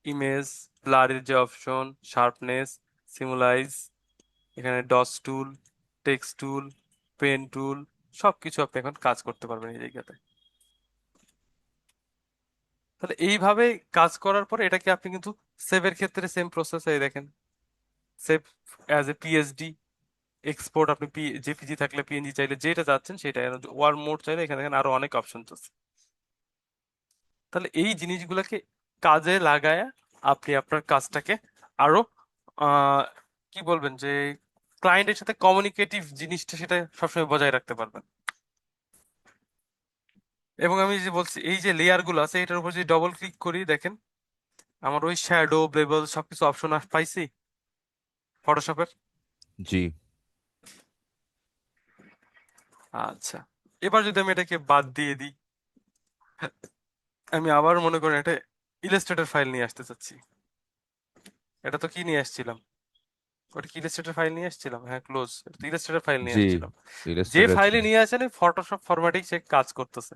ইমেজ ব্লারের যে অপশন, শার্পনেস, সিমুলাইজ, এখানে ডস টুল, টেক্সট টুল, পেন টুল, সবকিছু আপনি এখন কাজ করতে পারবেন এই জায়গাতে। তাহলে এইভাবে কাজ করার পরে এটাকে আপনি কিন্তু সেভের ক্ষেত্রে সেম প্রসেস, এই দেখেন save as a PSD, export আপনি জেপিজি থাকলে পিএনজি চাইলে যেটা চাচ্ছেন সেটা, ওয়ার্ড মোড চাইলে এখানে দেখেন আরো অনেক অপশন আছে। তাহলে এই জিনিসগুলোকে কাজে লাগায় আপনি আপনার কাজটাকে আরো আহ কি বলবেন, যে ক্লায়েন্টের সাথে কমিউনিকেটিভ জিনিসটা সেটা সবসময় বজায় রাখতে পারবেন। এবং আমি যে বলছি এই যে লেয়ার গুলো আছে এটার উপর যদি ডবল ক্লিক করি, দেখেন আমার ওই শ্যাডো বেবল সবকিছু অপশন পাইছি, ফটোশপের? জি। আচ্ছা, এবার যদি আমি এটাকে বাদ দিয়ে দিই, আমি আবার মনে করেন একটা ইলাস্ট্রেটর ফাইল নিয়ে আসতে চাচ্ছি। এটা তো কি নিয়ে আসছিলাম, ওটা কি ইলাস্ট্রেটর ফাইল নিয়ে আসছিলাম, হ্যাঁ ক্লোজ, এটা তো ইলাস্ট্রেটর ফাইল নিয়ে জি, আসছিলাম। যে ইলাস্ট্রেটর ফাইলে ছিল। নিয়ে আসেন ফটোশপ ফরম্যাটেই সে কাজ করতেছে।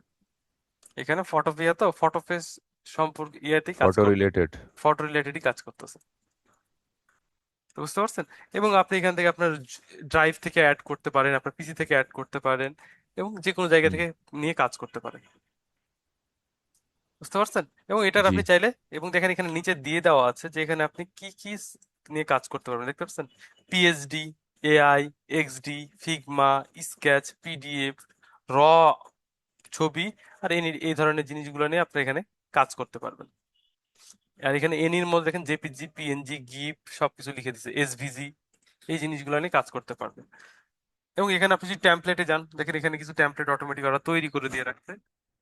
এখানে ফটোপিয়া তো ফটো ফেস সম্পর্কে ইয়েতেই কাজ ফটো করবে, রিলেটেড। ফটো রিলেটেডই কাজ করতেছে। তো বুঝতে পারছেন? এবং আপনি এখান থেকে আপনার ড্রাইভ থেকে অ্যাড করতে পারেন, আপনার পিসি থেকে অ্যাড করতে পারেন, এবং যে কোনো জায়গা হুম। থেকে নিয়ে কাজ করতে পারেন। বুঝতে পারছেন? এবং এটার জি। আপনি চাইলে, এবং দেখেন এখানে নিচে দিয়ে দেওয়া আছে যে এখানে আপনি কি কি নিয়ে কাজ করতে পারবেন, দেখতে পাচ্ছেন? PhD, AI, XD, Figma, sketch, PDF, র ছবি, আর এই ধরনের জিনিসগুলো নিয়ে আপনি এখানে কাজ করতে পারবেন। আর এখানে এনির মধ্যে দেখেন জেপিজি, পিএনজি, গিফ সবকিছু লিখে দিচ্ছে, এসভিজি, এই জিনিসগুলো নিয়ে কাজ করতে পারবেন। এবং এখানে আপনি যদি টেমপ্লেটে যান, দেখেন এখানে কিছু টেমপ্লেট অটোমেটিক ওরা তৈরি করে দিয়ে রাখছে,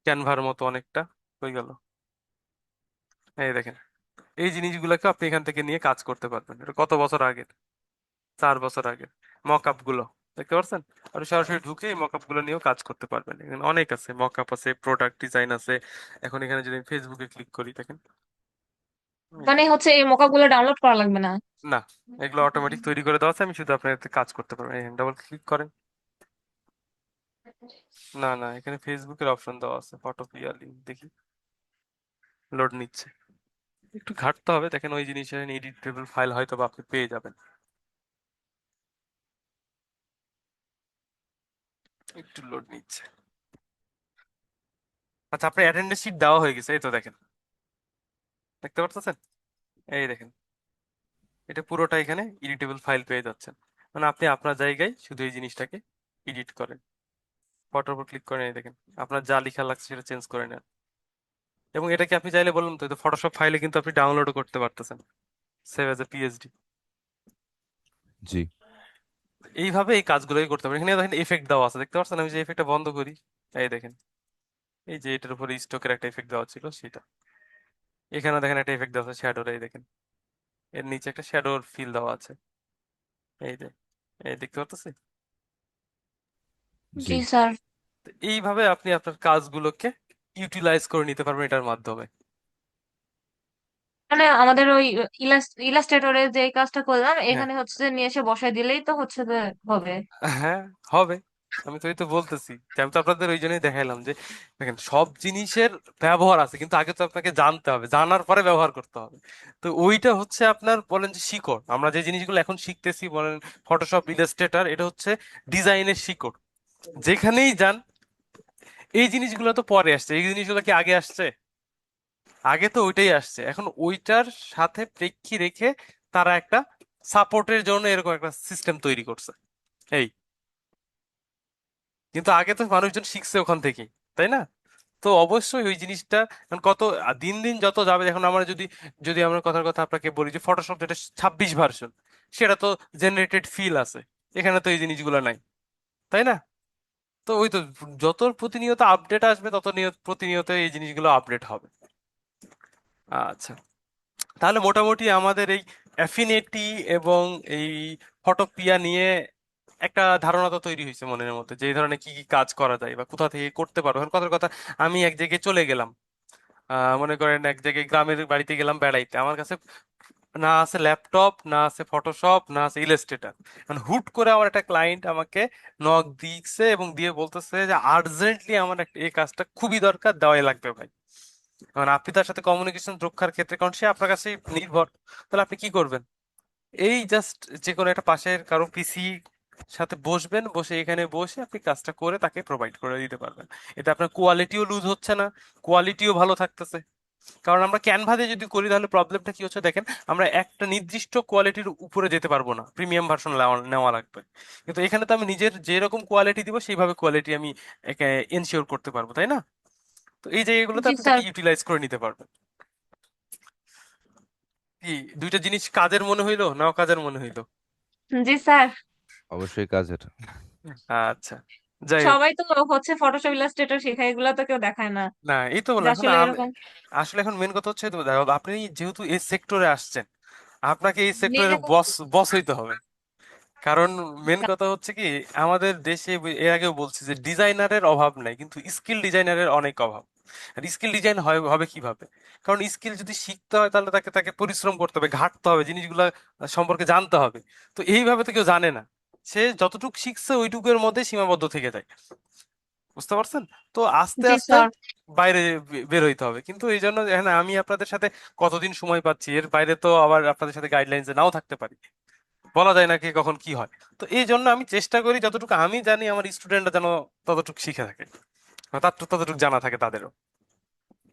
ক্যানভার মতো অনেকটা। হয়ে গেল, এই দেখেন, এই জিনিসগুলোকে আপনি এখান থেকে নিয়ে কাজ করতে পারবেন। এটা কত বছর আগের, 4 বছর আগের মক আপ গুলো, দেখতে পাচ্ছেন? আপনি সরাসরি ঢুকে এই মক আপ গুলো নিয়েও কাজ করতে পারবেন। এখানে অনেক আছে, মক আপ আছে, প্রোডাক্ট ডিজাইন আছে। এখন এখানে যদি ফেসবুকে ক্লিক করি, দেখেন এই যে, মানে হচ্ছে এই মোকাগুলো ডাউনলোড করা লাগবে না? না, এগুলো অটোমেটিক তৈরি করে দেওয়া আছে, আমি শুধু আপনার এতে কাজ করতে পারবেন। ডাবল ক্লিক করেন, না না, এখানে ফেসবুকের অপশন দেওয়া আছে, ফটোপিয়া লিঙ্ক, দেখি, লোড নিচ্ছে, একটু ঘাটতে হবে। দেখেন ওই জিনিসের এডিটেবল ফাইল হয়তো বা আপনি পেয়ে যাবেন, একটু লোড নিচ্ছে। আচ্ছা, আপনার অ্যাটেন্ডেন্স শিট দেওয়া হয়ে গেছে, এই তো দেখেন, দেখতে পারতেছেন? এই দেখেন, এটা পুরোটা এখানে এডিটেবল ফাইল পেয়ে যাচ্ছেন। মানে আপনি আপনার জায়গায় শুধু এই জিনিসটাকে এডিট করেন, ফটোর উপর ক্লিক করেন, এই দেখেন আপনার যা লেখা লাগছে সেটা চেঞ্জ করে নেন। এবং এটাকে আপনি চাইলে, বললাম তো, ফটোশপ ফাইলে কিন্তু আপনি ডাউনলোডও করতে পারতেছেন, সেভ এজ এ পিএইচডি। জি। এইভাবে এই কাজগুলোই করতে পারেন। এখানে দেখেন এফেক্ট দেওয়া আছে, দেখতে পাচ্ছেন? আমি যে এফেক্টটা বন্ধ করি, এই দেখেন, এই যে এটার উপরে স্টকের একটা এফেক্ট দেওয়া ছিল সেটা, এখানে দেখেন একটা এফেক্ট দেওয়া আছে শ্যাডোর, এই দেখেন এর নিচে একটা শ্যাডোর ফিল দেওয়া আছে, এই যে, এই দেখতে পাচ্ছেন? জি। জি স্যার। তো এইভাবে আপনি আপনার কাজগুলোকে ইউটিলাইজ করে নিতে পারবেন এটার মাধ্যমে। মানে আমাদের ওই ইলাস্ট্রেটরে যে কাজটা করলাম হ্যাঁ, এখানে হচ্ছে যে নিয়ে এসে বসাই দিলেই তো হচ্ছে যে হবে। হ্যাঁ, হবে। আমি তো এই তো বলতেছি যে আমি তো আপনাদের ওই জন্যই দেখাইলাম যে দেখেন সব জিনিসের ব্যবহার আছে, কিন্তু আগে তো আপনাকে জানতে হবে, জানার পরে ব্যবহার করতে হবে। তো ওইটা হচ্ছে আপনার, বলেন যে শিকড়, আমরা যে জিনিসগুলো এখন শিখতেছি, বলেন ফটোশপ, ইলাস্ট্রেটর, এটা হচ্ছে ডিজাইনের শিকড়। যেখানেই যান, এই জিনিসগুলো তো পরে আসছে, এই জিনিসগুলো কি আগে আসছে? আগে তো ওইটাই আসছে। এখন ওইটার সাথে প্রেক্ষী রেখে তারা একটা সাপোর্টের জন্য এরকম একটা সিস্টেম তৈরি করছে, এই। কিন্তু আগে তো মানুষজন শিখছে ওখান থেকেই, তাই না? তো অবশ্যই ওই জিনিসটা, কারণ কত দিন দিন যত যাবে, এখন আমরা যদি, আমরা কথার কথা আপনাকে বলি যে ফটোশপ যেটা 26 ভার্সন, সেটা তো জেনারেটেড ফিল আছে, এখানে তো এই জিনিসগুলো নাই, তাই না? তো ওই তো, যত প্রতিনিয়ত আপডেট আসবে তত প্রতিনিয়ত এই জিনিসগুলো আপডেট হবে। আচ্ছা, তাহলে মোটামুটি আমাদের এই অ্যাফিনিটি এবং এই ফটোপিয়া নিয়ে একটা ধারণা তো তৈরি হয়েছে মনের মধ্যে, যে এই ধরনের কি কি কাজ করা যায় বা কোথা থেকে করতে পারবো। এখন কথার কথা, আমি এক জায়গায় চলে গেলাম, মনে করেন এক জায়গায় গ্রামের বাড়িতে গেলাম বেড়াইতে, আমার কাছে না আছে ল্যাপটপ, না আছে ফটোশপ, না আছে ইলাস্ট্রেটর। মানে হুট করে আমার একটা ক্লায়েন্ট আমাকে নক দিচ্ছে এবং দিয়ে বলতেছে যে আর্জেন্টলি আমার একটা এই কাজটা খুবই দরকার, দেওয়াই লাগবে ভাই। কারণ আপনি তার সাথে কমিউনিকেশন রক্ষার ক্ষেত্রে, কারণ সে আপনার কাছে নির্ভর, তাহলে আপনি কি করবেন? এই জাস্ট যে কোনো একটা পাশের কারো পিসি সাথে বসবেন, বসে এখানে বসে আপনি কাজটা করে তাকে প্রোভাইড করে দিতে পারবেন। এতে আপনার কোয়ালিটিও লুজ হচ্ছে না, কোয়ালিটিও ভালো থাকতেছে। কারণ আমরা ক্যানভা দিয়ে যদি করি, তাহলে প্রবলেমটা কি হচ্ছে দেখেন, আমরা একটা নির্দিষ্ট কোয়ালিটির উপরে যেতে পারবো না, প্রিমিয়াম ভার্সন নেওয়া লাগবে। কিন্তু এখানে তো আমি নিজের যেরকম কোয়ালিটি দিব সেইভাবে কোয়ালিটি আমি এনশিওর করতে পারবো, তাই না? তো এই জায়গাগুলোতে জি আপনি তাকে স্যার। ইউটিলাইজ করে নিতে পারবেন। কি, দুইটা জিনিস কাজের মনে হইলো না কাজের মনে হইলো? জি স্যার। অবশ্যই কাজের। আচ্ছা, যাই হোক। সবাই তো হচ্ছে ফটোশপ ইলাস্ট্রেটর শেখায়, এগুলা তো কেউ দেখায় না না, এই তো যে বললাম, এখন আসলে আমি এরকম। আসলে এখন মেন কথা হচ্ছে তো দেখো, আপনি যেহেতু এই সেক্টরে আসছেন, আপনাকে এই সেক্টরের নিজে বস বস হইতে হবে। কারণ মেন কথা হচ্ছে কি, আমাদের দেশে এর আগেও বলছি যে ডিজাইনারের অভাব নাই, কিন্তু স্কিল ডিজাইনারের অনেক অভাব। আর স্কিল ডিজাইন হবে কিভাবে? কারণ স্কিল যদি শিখতে হয় তাহলে তাকে তাকে পরিশ্রম করতে হবে, ঘাটতে হবে, জিনিসগুলো সম্পর্কে জানতে হবে। তো এইভাবে তো কেউ জানে না। সে যতটুকু শিখছে ওইটুকুর মধ্যে সীমাবদ্ধ থেকে যায়। বুঝতে পারছেন? তো আস্তে জি আস্তে স্যার। বাইরে বের হইতে হবে। কিন্তু এই জন্য হ্যাঁ, আমি আপনাদের সাথে কতদিন সময় পাচ্ছি, এর বাইরে তো আবার আপনাদের সাথে গাইডলাইন্সে নাও থাকতে পারি। বলা যায় না কে কখন কি হয়। তো এই জন্য আমি চেষ্টা করি যতটুকু আমি জানি আমার স্টুডেন্টরা যেন ততটুকু শিখে থাকে, বা তার ততটুকু জানা থাকে তাদেরও।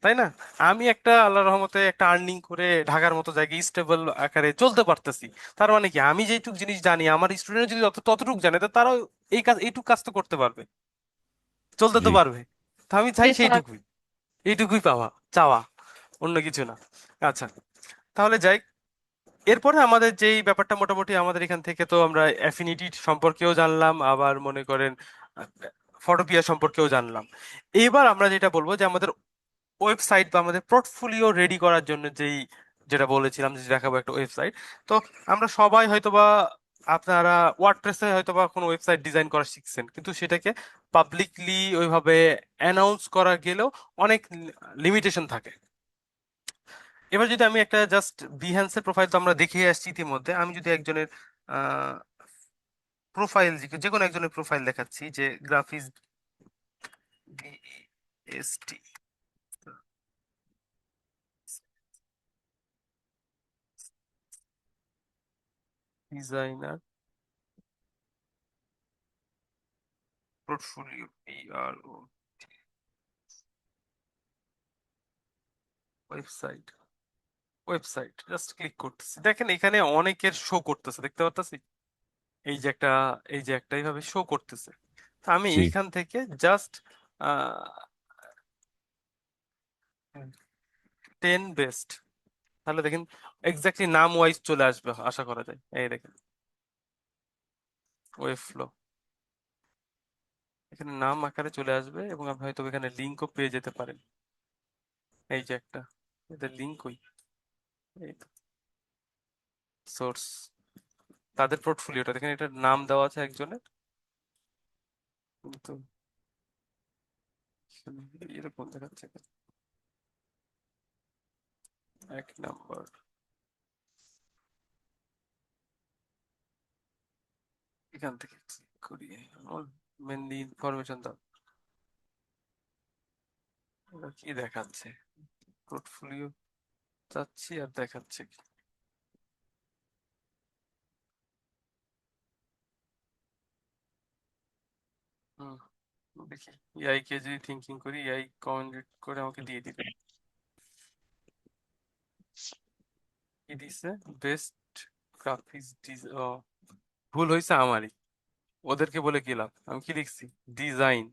তাই না? আমি একটা আল্লাহর রহমতে একটা আর্নিং করে ঢাকার মতো জায়গায় স্টেবল আকারে চলতে পারতেছি। তার মানে কি, আমি যেটুক জিনিস জানি আমার স্টুডেন্ট যদি ততটুকু জানে, তো তারাও এইটুক কাজ তো করতে পারবে, চলতে তো জি। পারবে। তো আমি চাই জি স্যার। সেইটুকুই, এইটুকুই পাওয়া চাওয়া, অন্য কিছু না। আচ্ছা, তাহলে যাই। এরপরে আমাদের যেই ব্যাপারটা, মোটামুটি আমাদের এখান থেকে তো আমরা অ্যাফিনিটি সম্পর্কেও জানলাম, আবার মনে করেন ফটোপিয়া সম্পর্কেও জানলাম। এইবার আমরা যেটা বলবো যে আমাদের ওয়েবসাইট বা আমাদের পোর্টফোলিও রেডি করার জন্য যেটা বলেছিলাম যে দেখাবো একটা ওয়েবসাইট। তো আমরা সবাই হয়তোবা, আপনারা ওয়ার্ডপ্রেসে হয়তোবা কোনো ওয়েবসাইট ডিজাইন করা শিখছেন, কিন্তু সেটাকে পাবলিকলি ওইভাবে অ্যানাউন্স করা গেলেও অনেক লিমিটেশন থাকে। এবার যদি আমি একটা জাস্ট বিহ্যান্সের প্রোফাইল তো আমরা দেখে আসছি ইতিমধ্যে, আমি যদি একজনের প্রোফাইল, যে কোনো একজনের প্রোফাইল দেখাচ্ছি, যে graphics BST designer portfolio, PRO, website, website just click করতেছি, দেখেন এখানে অনেকের শো করতেছে, দেখতে পাচ্ছি। এই যে একটা, এইভাবে শো করতেছে। তো আমি জি। এইখান থেকে জাস্ট 10 বেস্ট, তাহলে দেখেন এক্স্যাক্টলি নাম ওয়াইজ চলে আসবে আশা করা যায়। এই দেখেন ওয়েব ফ্লো, এখানে নাম আকারে চলে আসবে, এবং আপনি হয়তো এখানে লিঙ্কও পেয়ে যেতে পারেন। এই যে একটা, এদের লিঙ্ক কই, এই সোর্স, তাদের পোর্টফোলিওটা দেখেন, এটার নাম দেওয়া আছে একজনের, কিন্তু এখানে এরকম দেখাচ্ছে কেন? 1 নম্বর, এখান থেকে click করি, মেনলি ইনফরমেশন দাও, এটা কি দেখাচ্ছে? পোর্টফোলিও চাচ্ছি, আর দেখাচ্ছে কি? হুম, দেখি এআই কে যদি থিঙ্কিং করি, এআই কমেন্ট করে আমাকে দিয়ে দিবে। কি দিছে? বেস্ট গ্রাফিক্স ভুল হয়েছে আমারই, ওদেরকে বলে কি লাভ? আমি কি লিখছি? ডিজাইন,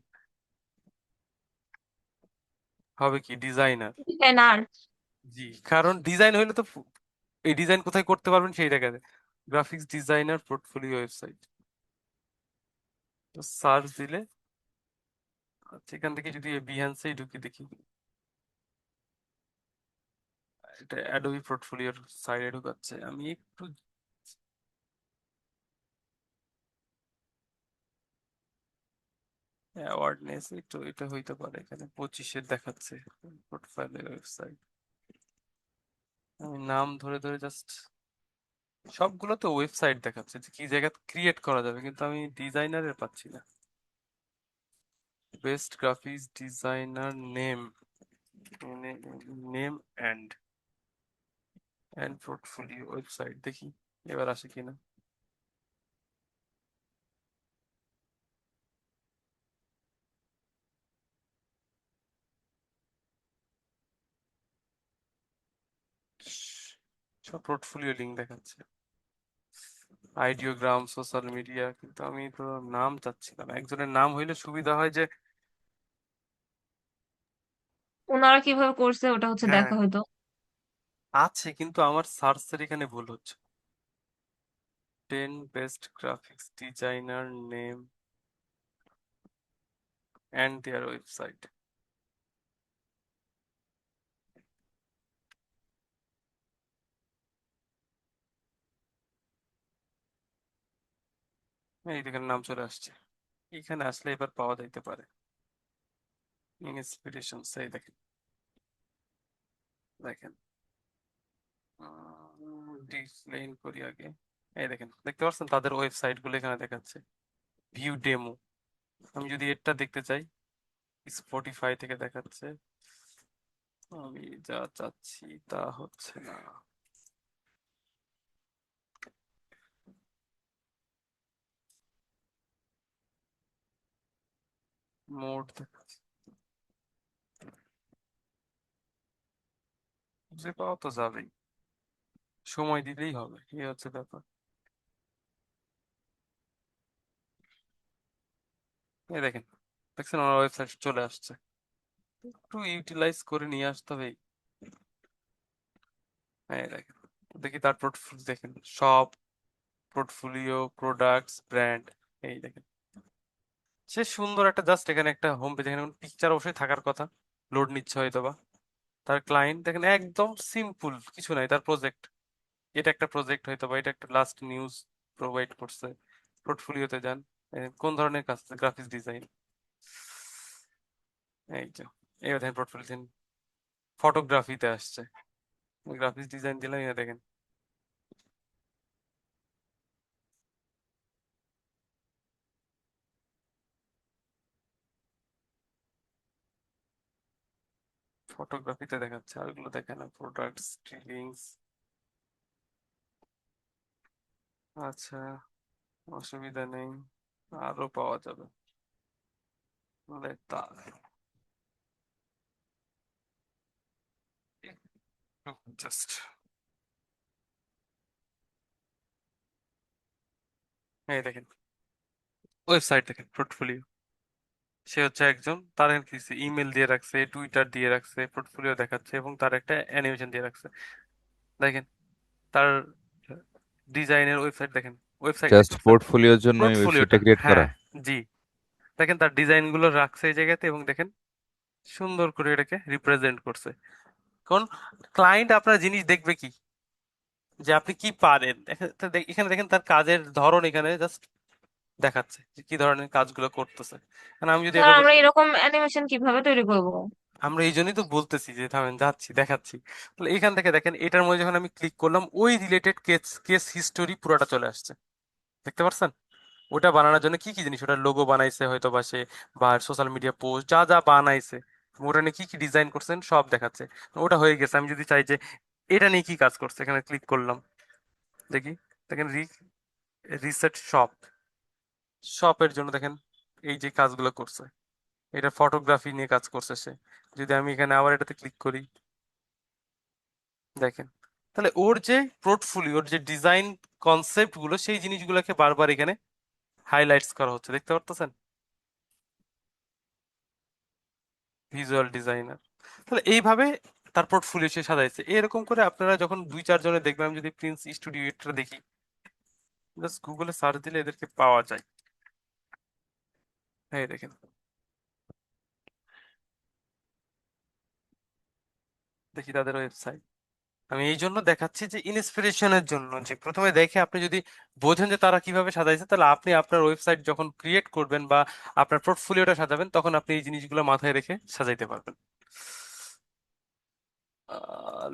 হবে কি ডিজাইনার। ডিজাইনার। জি, কারণ ডিজাইন হইলে তো এই ডিজাইন কোথায় করতে পারবেন সেই দেখা যায়। Graphics designer portfolio website, search দিলে, আচ্ছা, এখান থেকে যদি বিহ্যান্সেই ঢুকি দেখি, এটা অ্যাডোবি পোর্টফোলিওর সাইডে ঢুকাচ্ছে। আমি একটু অ্যাওয়ার্ডনেস, একটু এটা হইতে পারে, এখানে 25-এর দেখাচ্ছে পোর্টফোলিও ওয়েবসাইট। আমি নাম ধরে ধরে জাস্ট, সবগুলো তো ওয়েবসাইট দেখাচ্ছে যে কি জায়গা ক্রিয়েট করা যাবে, কিন্তু আমি ডিজাইনারের পাচ্ছি না। Best graphics designer name, name and portfolio website, দেখি এবার আসে কিনা। সব পোর্টফোলিও লিঙ্ক দেখাচ্ছে, আইডিওগ্রাম, সোশ্যাল মিডিয়া, কিন্তু আমি তো নাম চাচ্ছিলাম। একজনের নাম হইলে সুবিধা হয় যে, ওনারা কিভাবে করছে ওটা হচ্ছে হ্যাঁ দেখা হয়তো। আছে, কিন্তু আমার সার্চের এখানে ভুল হচ্ছে। 10 best graphics designer name and their website. এই দেখেন নাম চলে আসছে। এখানে আসলে এবার পাওয়া যাইতে পারে ইন্সপিরেশন। এই দেখেন, দেখেন ডিসপ্লেইন করি আগে। এই দেখেন, দেখতে পাচ্ছেন তাদের ওয়েবসাইট গুলো এখানে দেখাচ্ছে, ভিউ ডেমো। আমি যদি এটা দেখতে চাই, স্পটিফাই থেকে দেখাচ্ছে, আমি যা চাচ্ছি তা হচ্ছে না। মোড দেখাচ্ছে, খুঁজে পাওয়া তো যাবেই, সময় দিলেই হবে, এই হচ্ছে ব্যাপার। এই দেখেন, দেখছেন আমার ওয়েবসাইট চলে আসছে, একটু ইউটিলাইজ করে নিয়ে আসতে হবে। এই দেখেন, দেখি তার পোর্টফোলিও দেখেন, সব পোর্টফোলিও, প্রোডাক্টস, ব্র্যান্ড। এই দেখেন, সে সুন্দর একটা, জাস্ট এখানে একটা হোম পেজ, এখানে পিকচার অবশ্যই থাকার কথা, লোড নিচ্ছে হয়তো বা। তার ক্লায়েন্ট দেখেন একদম সিম্পল, কিছু নাই। তার প্রজেক্ট, এটা একটা প্রজেক্ট হয়তো বা, এটা একটা লাস্ট নিউজ প্রোভাইড করছে। পোর্টফোলিওতে যান, কোন ধরনের কাজ, গ্রাফিক্স ডিজাইন। এই যে, এই দেখেন পোর্টফোলিও, ফটোগ্রাফিতে আসছে, গ্রাফিক্স ডিজাইন দিলাম, এই দেখেন। ফটোগ্রাফিতে দেখাচ্ছে, আরগুলো দেখে না, প্রোডাক্টস, লিঙ্কস। আচ্ছা, অসুবিধা নেই, আরো পাওয়া যাবে। মানে তা জাস্ট, এই দেখেন ওয়েবসাইট, দেখেন পোর্টফোলিও। সে হচ্ছে একজন, তার কিছু ইমেল দিয়ে রাখছে, টুইটার দিয়ে রাখছে, পোর্টফোলিও দেখাচ্ছে, এবং তার একটা অ্যানিমেশন দিয়ে রাখছে। দেখেন তার ডিজাইনের ওয়েবসাইট, দেখেন ওয়েবসাইট জাস্ট দেখতে পাচ্ছেন, পোর্টফোলিওর জন্য এই ওয়েবসাইটটা পোর্টফোলিওটা, ক্রিয়েট করা। হ্যাঁ, জি। দেখেন তার ডিজাইন গুলো রাখছে এই জায়গাতে, এবং দেখেন সুন্দর করে এটাকে রিপ্রেজেন্ট করছে। কারণ ক্লায়েন্ট আপনার জিনিস দেখবে কি, যে আপনি কি পারেন। এখানে দেখেন তার কাজের ধরন, এখানে জাস্ট দেখাচ্ছে যে কি ধরনের কাজগুলো করতেছে। কারণ আমি যদি স্যার এটা আমরা এরকম অ্যানিমেশন কিভাবে তৈরি করব? আমরা এই জন্যই তো বলতেছি যে থামেন, যাচ্ছি দেখাচ্ছি। তাহলে এখান থেকে দেখেন, এটার মধ্যে যখন আমি ক্লিক করলাম, ওই রিলেটেড কেস কেস হিস্টোরি পুরোটা চলে আসছে, দেখতে পাচ্ছেন। ওটা বানানোর জন্য কি কি জিনিস, ওটার লোগো বানাইছে হয়তো বা সে, বা সোশ্যাল মিডিয়া পোস্ট যা যা বানাইছে, ওটা নিয়ে কি কি ডিজাইন করছেন সব দেখাচ্ছে। ওটা হয়ে গেছে। আমি যদি চাই যে এটা নিয়ে কি কাজ করছে, এখানে ক্লিক করলাম, দেখি, দেখেন রিসেট শপ, শপের জন্য দেখেন এই যে কাজগুলো করছে, এটা ফটোগ্রাফি নিয়ে কাজ করছে সে। যদি আমি এখানে আবার এটাতে ক্লিক করি, দেখেন, তাহলে ওর যে পোর্টফোলিও, ওর যে ডিজাইন কনসেপ্ট গুলো, সেই জিনিসগুলোকে বারবার এখানে হাইলাইটস করা হচ্ছে, দেখতে পারতেছেন। ভিজুয়াল ডিজাইনার, তাহলে এইভাবে তার পোর্টফোলিও সে সাজাইছে। এরকম করে আপনারা যখন দুই চার জনে দেখবেন, আমি যদি প্রিন্স স্টুডিও এটা দেখি, জাস্ট গুগলে সার্চ দিলে এদেরকে পাওয়া যায়। এই দেখেন, দেখি তাদের ওয়েবসাইট। আমি এই জন্য দেখাচ্ছি যে ইন্সপিরেশনের জন্য, যে প্রথমে দেখে আপনি যদি বোঝেন যে তারা কিভাবে সাজাইছে, তাহলে আপনি আপনার ওয়েবসাইট যখন ক্রিয়েট করবেন বা আপনার পোর্টফোলিওটা সাজাবেন, তখন আপনি এই জিনিসগুলো মাথায় রেখে সাজাইতে পারবেন।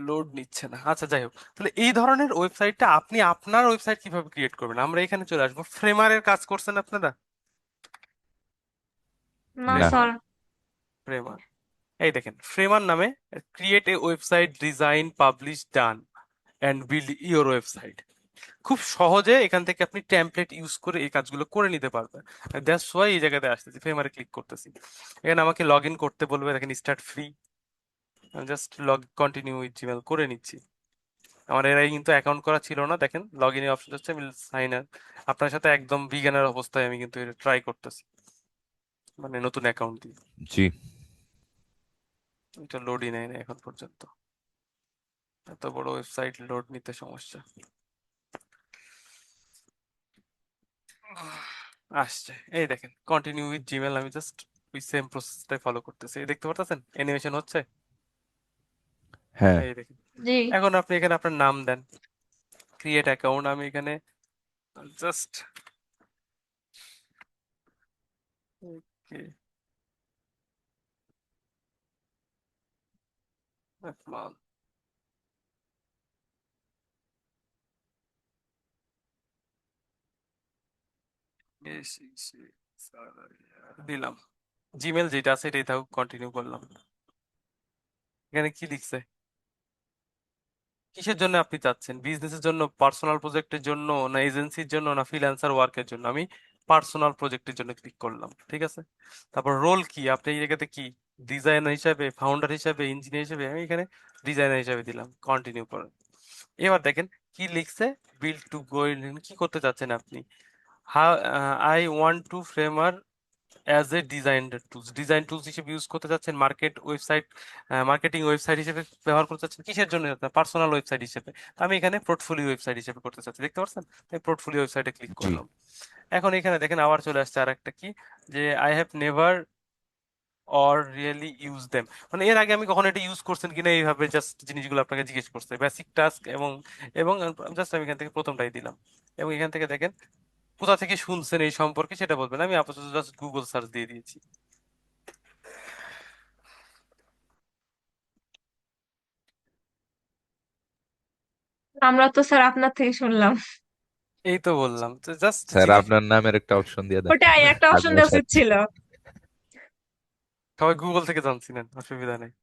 লোড নিচ্ছে না, আচ্ছা যাই হোক। তাহলে এই ধরনের ওয়েবসাইটটা আপনি আপনার ওয়েবসাইট কিভাবে ক্রিয়েট করবেন, আমরা এখানে চলে আসবো। ফ্রেমারের কাজ করছেন আপনারা? না না। ফ্রেমার, স্যার। ফ্রেমার, এই দেখেন ফ্রেমার নামে, create a website, design, publish, done, and build your website. খুব সহজে এখান থেকে আপনি টেমপ্লেট ইউজ করে এই কাজগুলো করে নিতে পারবেন। দ্যাটস ওয়াই এই জায়গাতে আসতেছি, ফ্রেমারে ক্লিক করতেছি। এখানে আমাকে লগ ইন করতে বলবে, দেখেন স্টার্ট ফ্রি। আমি জাস্ট কন্টিনিউ উইথ জিমেল করে নিচ্ছি। আমার এর আগে কিন্তু অ্যাকাউন্ট করা ছিল না, দেখেন লগ ইনের অপশন হচ্ছে, আমি সাইন আপ। আপনার সাথে একদম বিজ্ঞানের অবস্থায় আমি কিন্তু এটা ট্রাই করতেছি, মানে নতুন অ্যাকাউন্ট দিয়ে। জি। এটা লোডই নেয় না এখন পর্যন্ত, এত বড় ওয়েবসাইট লোড নিতে সমস্যা। আসছে, এই দেখেন কন্টিনিউ উইথ জিমেল, আমি জাস্ট ওই সেম প্রসেসটাই ফলো করতেছি। এই দেখতে পারতেছেন অ্যানিমেশন হচ্ছে, হ্যাঁ। এই দেখেন। জি। এখন আপনি এখানে আপনার নাম দেন, ক্রিয়েট অ্যাকাউন্ট, আমি এখানে জাস্ট ওকে, F1, দিলাম। জিমেল যেটা আছে এটাই থাকুক, কন্টিনিউ করলাম। এখানে কি লিখছে? কিসের জন্য আপনি চাচ্ছেন? বিজনেসের জন্য, পার্সোনাল প্রজেক্টের জন্য, না এজেন্সির জন্য, না ফ্রিল্যান্সার ওয়ার্কের জন্য? আমি পার্সোনাল প্রজেক্টের জন্য ক্লিক করলাম, ঠিক আছে। তারপর রোল কি আপনি এই জায়গাতে কি, ডিজাইনার হিসাবে, ফাউন্ডার হিসাবে, ইঞ্জিনিয়ার হিসাবে? আমি এখানে ডিজাইনার হিসাবে দিলাম, কন্টিনিউ করেন। এবার দেখেন কি লিখছে, বিল্ড টু গো। কি করতে চাচ্ছেন আপনি? How, I want to Framer as a design tools হিসেবে ইউজ করতে চাচ্ছেন, মার্কেটিং ওয়েবসাইট হিসেবে ব্যবহার করতে চাচ্ছেন, কিসের জন্য? পার্সোনাল ওয়েবসাইট হিসেবে। তো আমি এখানে পোর্টফোলিও ওয়েবসাইট হিসেবে করতে চাচ্ছি, দেখতে পাচ্ছেন। আমি পোর্টফোলিও ওয়েবসাইটে ক্লিক জি করলাম। এখন এখানে দেখেন আবার চলে আসছে আর একটা কি, যে I have never or really use them. মানে এর আগে আমি কখনো এটা ইউজ করছেন কিনা এইভাবে জাস্ট জিনিসগুলো আপনাকে জিজ্ঞেস করছে, বেসিক টাস্ক। এবং এবং জাস্ট আমি এখান থেকে প্রথমটাই দিলাম। এবং এখান থেকে দেখেন কোথা থেকে শুনছেন এই সম্পর্কে সেটা বলবেন। আমি আপাতত জাস্ট গুগল সার্চ দিয়ে দিয়েছি। আমরা তো স্যার আপনার থেকে শুনলাম। এই তো বললাম, তো জাস্ট স্যার জিনিস। আপনার নামের একটা অপশন দিয়ে দেন ওটাই একটা অপশন আগ্রহ দেওয়া উচিত সাথে। ছিল। সবাই গুগল থেকে জানছিলেন, অসুবিধা নেই।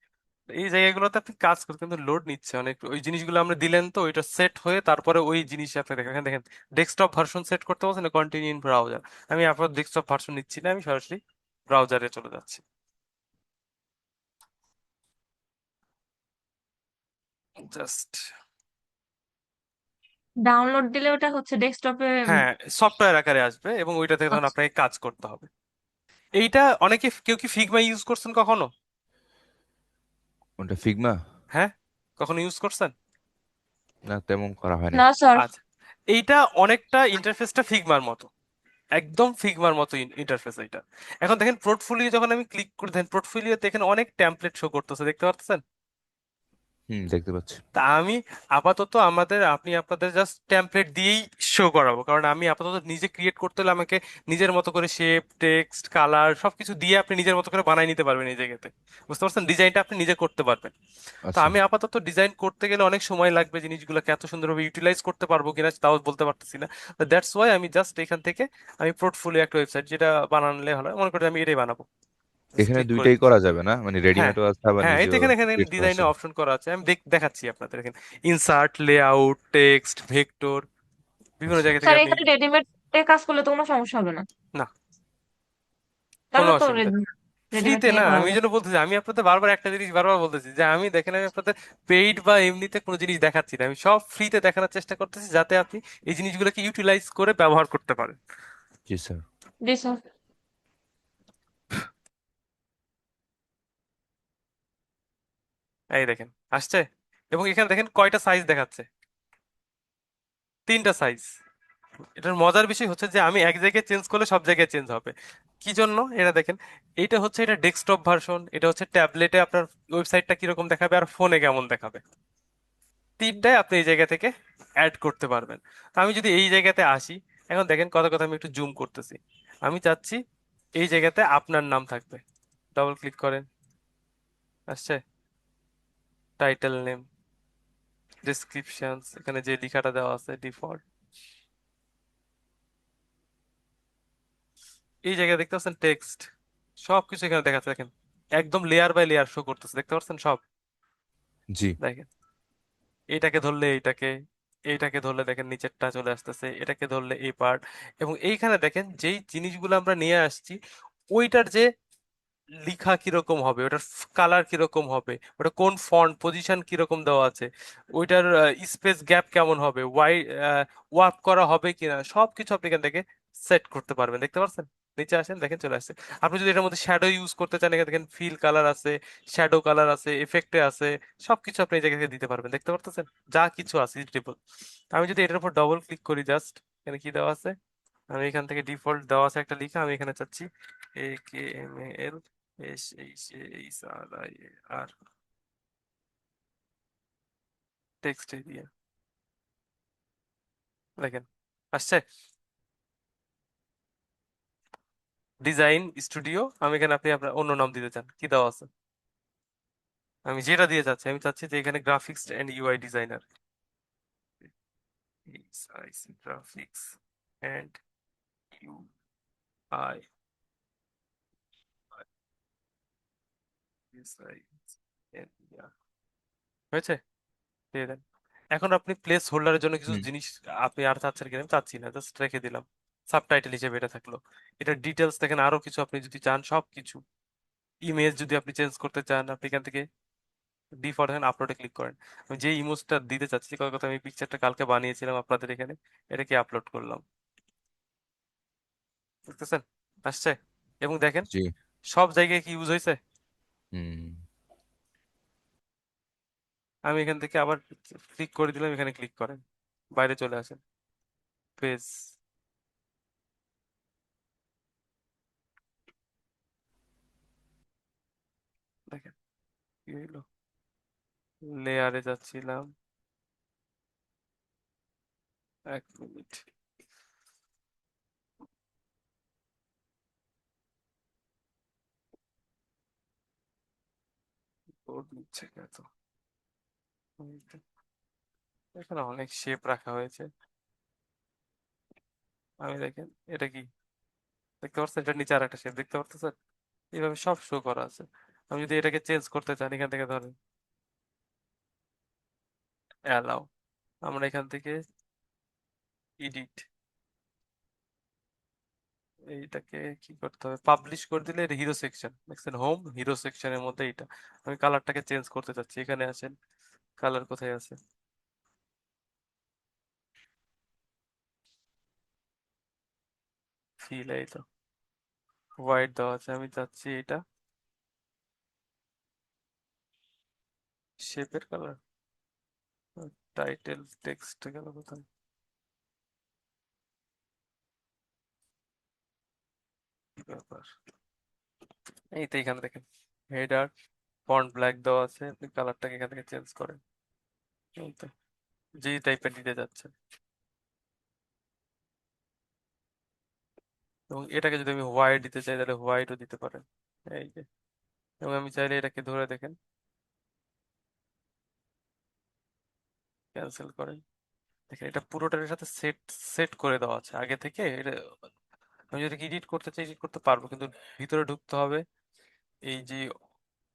এই জায়গাগুলোতে আপনি কাজ করতে কিন্তু লোড নিচ্ছে অনেক। ওই জিনিসগুলো আমরা দিলেন তো ওইটা সেট হয়ে তারপরে ওই জিনিস আপনি দেখেন, এখানে দেখেন ডেস্কটপ ভার্সন সেট করতে বলছেন, কন্টিনিউ ইন ব্রাউজার। আমি আপনার ডেস্কটপ ভার্সন নিচ্ছি না, আমি সরাসরি ব্রাউজারে চলে যাচ্ছি। জাস্ট, ডাউনলোড দিলে ওটা হচ্ছে ডেস্কটপে। হ্যাঁ, সফটওয়্যার আকারে আসবে এবং ওইটা থেকে তখন আচ্ছা, আপনাকে কাজ করতে হবে। এইটা অনেকে, কেউ কি ফিগমা ইউজ করছেন কখনো? ওটা ফিগমা? হ্যাঁ, কখনো ইউজ করছেন? না, তেমন করা হয় নাই। না স্যার। আচ্ছা, এইটা অনেকটা ইন্টারফেসটা ফিগমার মতো, একদম ফিগমার মতো ইন্টারফেস এটা। এখন দেখেন পোর্টফোলিও যখন আমি ক্লিক করে, দেখেন পোর্টফোলিওতে এখানে অনেক টেমপ্লেট শো করতেছে, দেখতে পাচ্ছেন। দেখতে পাচ্ছি। তা আমি আপাতত আপনি আপনাদের জাস্ট টেমপ্লেট দিয়েই শো করাবো, কারণ আমি আপাতত নিজে ক্রিয়েট করতে হলে আমাকে নিজের মতো করে শেপ, টেক্সট, কালার সবকিছু দিয়ে আপনি নিজের মতো করে বানাই নিতে পারবেন এই জায়গাতে। বুঝতে পারছেন, ডিজাইনটা আপনি নিজে করতে পারবেন। তো আচ্ছা, আমি আপাতত ডিজাইন করতে গেলে অনেক সময় লাগবে, জিনিসগুলোকে এত সুন্দরভাবে ইউটিলাইজ করতে পারবো কিনা তাও বলতে পারতেছি না। দ্যাটস ওয়াই আমি জাস্ট এখান থেকে আমি পোর্টফোলিও একটা ওয়েবসাইট যেটা বানালে ভালো হয়, মনে করি আমি এটাই বানাবো। জাস্ট এখানে ক্লিক করে দুইটাই দিচ্ছি। করা যাবে না, মানে হ্যাঁ, রেডিমেডও আছে আবার হ্যাঁ, এই তো নিজেও এখানে এখানে ক্রিয়েট করা আছে? ডিজাইনের অপশন করা আছে, আমি দেখাচ্ছি আপনাদের। এখানে ইনসার্ট, লেআউট, টেক্সট, ভেক্টর, বিভিন্ন আচ্ছা, জায়গা থেকে স্যার আপনি। এখানে রেডিমেড এ কাজ করলে তো কোনো সমস্যা হবে না। না, কোনো তাহলে তো অসুবিধা। রেডিমেড ফ্রিতে নিয়ে না, করা আমি এই যায়। জন্য বলতেছি, আমি আপনাদের বারবার একটা জিনিস বারবার বলতেছি যে আমি দেখেন, আমি আপনাদের পেইড বা এমনিতে কোনো জিনিস দেখাচ্ছি না, আমি সব ফ্রিতে দেখানোর চেষ্টা করতেছি যাতে আপনি এই জিনিসগুলোকে ইউটিলাইজ করে ব্যবহার করতে পারেন। জি স্যার। জি স্যার। এই দেখেন আসছে, এবং এখানে দেখেন কয়টা সাইজ দেখাচ্ছে, 3টা সাইজ। এটার মজার বিষয় হচ্ছে যে আমি এক জায়গায় চেঞ্জ করলে সব জায়গায় চেঞ্জ হবে। কি জন্য এটা দেখেন, এইটা হচ্ছে এটা ডেস্কটপ ভার্সন, এটা হচ্ছে ট্যাবলেটে আপনার ওয়েবসাইটটা কিরকম দেখাবে আর ফোনে কেমন দেখাবে, তিনটাই আপনি এই জায়গা থেকে অ্যাড করতে পারবেন। তো আমি যদি এই জায়গাতে আসি, এখন দেখেন কথা কথা আমি একটু জুম করতেছি। আমি চাচ্ছি এই জায়গাতে আপনার নাম থাকবে, ডবল ক্লিক করেন, আসছে টাইটেল নেম, ডেসক্রিপশনস, এখানে যে লেখাটা দেওয়া আছে ডিফল্ট। এই জায়গায় দেখতে পাচ্ছেন টেক্সট, সবকিছু এখানে দেখাচ্ছে দেখেন, একদম লেয়ার বাই লেয়ার শো করতেছে, দেখতে পাচ্ছেন সব। জি দেখেন এইটাকে ধরলে এইটাকে, এইটাকে ধরলে দেখেন নিচেরটা চলে আসতেছে, এটাকে ধরলে এই পার্ট। এবং এইখানে দেখেন যেই জিনিসগুলো আমরা নিয়ে আসছি ওইটার যে লিখা কিরকম হবে, ওটার কালার কিরকম হবে, ওটা কোন ফন্ট পজিশন কিরকম দেওয়া আছে, ওইটার স্পেস গ্যাপ কেমন হবে, ওয়ার্ক করা হবে কিনা, সবকিছু আপনি এখান থেকে সেট করতে পারবেন, দেখতে পাচ্ছেন। নিচে আসেন, দেখেন চলে আসছে। আপনি যদি এটার মধ্যে শ্যাডো ইউজ করতে চান, এখানে দেখেন ফিল কালার আছে, শ্যাডো কালার আছে, এফেক্টে আছে, সবকিছু আপনি এই জায়গা থেকে দিতে পারবেন, দেখতে পারতেছেন। যা কিছু আছে এডিটেবল। আমি যদি এটার উপর ডবল ক্লিক করি, জাস্ট এখানে কি দেওয়া আছে, আমি এখান থেকে ডিফল্ট দেওয়া আছে একটা লিখা, আমি এখানে চাচ্ছি AKML SHARIR টেক্সট দিয়ে, দেখেন আসছে। ডিজাইন স্টুডিও, আমি এখানে আপনি আপনার অন্য নাম দিতে চান, কি দেওয়া আছে? আমি যেটা দিয়ে চাচ্ছি, আমি চাচ্ছি যে এখানে graphics and UI designer, graphics and UI design, হয়েছে? দিয়ে দেন। এখন আপনি প্লেস হোল্ডারের জন্য কিছু হুম জিনিস আপনি আর চাচ্ছেন কিনা, আমি চাচ্ছি না, জাস্ট রেখে দিলাম, সাবটাইটেল হিসেবে এটা থাকলো। এটা ডিটেলস দেখেন, আরো কিছু আপনি যদি চান সব কিছু, ইমেজ যদি আপনি চেঞ্জ করতে চান, আপনি এখান থেকে ডিফল্ট এখানে আপলোডে ক্লিক করেন। আমি যে ইমেজটা দিতে চাচ্ছি, কথা আমি পিকচারটা কালকে বানিয়েছিলাম আপনাদের এখানে, এটাকে আপলোড করলাম, বুঝতেছেন? আসছে? এবং দেখেন জি সব জায়গায় কি ইউজ হয়েছে। হুম আমি এখান থেকে আবার ক্লিক করে দিলাম, এখানে ক্লিক করেন, বাইরে চলে আসেন, পেজ, দেখেন কি হইলো, লেয়ারে যাচ্ছিলাম, 1 মিনিট, কোড নিচ্ছে কত, এখানে অনেক শেপ রাখা হয়েছে। আমি দেখেন এটা কি দেখতে পাচ্ছেন, এটা নিচে আর একটা শেপ দেখতে পাচ্ছেন, এইভাবে সব শো করা আছে। আমি যদি এটাকে চেঞ্জ করতে চান, এখান থেকে ধরেন অ্যালাউ, আমরা এখান থেকে এডিট, এইটাকে কি করতে হবে, পাবলিশ করে দিলে এটা হিরো সেকশন, দেখছেন, হোম হিরো সেকশনের মধ্যে এটা। আমি কালারটাকে চেঞ্জ করতে চাচ্ছি, এখানে আসেন, কালার কোথায় আছে, ফিল, এই তো হোয়াইট দেওয়া আছে, আমি চাচ্ছি এটা শেপের কালার, টাইটেল টেক্সট গেল কোথায়, কি ব্যাপার, এই তো এখানে দেখেন হেডার ফন্ট ব্ল্যাক দেওয়া আছে, আপনি কালারটাকে এখান থেকে চেঞ্জ করেন, এই তো যে টাইপের দিতে যাচ্ছেন। এবং এটাকে যদি আমি হোয়াইট দিতে চাই, তাহলে হোয়াইটও দিতে পারেন, এই যে। এবং আমি চাইলে এটাকে ধরে দেখেন, ক্যান্সেল করেন, দেখেন এটা পুরোটার সাথে সেট সেট করে দেওয়া আছে আগে থেকে এটা। আমি যদি এডিট করতে চাই, এডিট করতে পারবো, কিন্তু ভিতরে ঢুকতে হবে, এই যে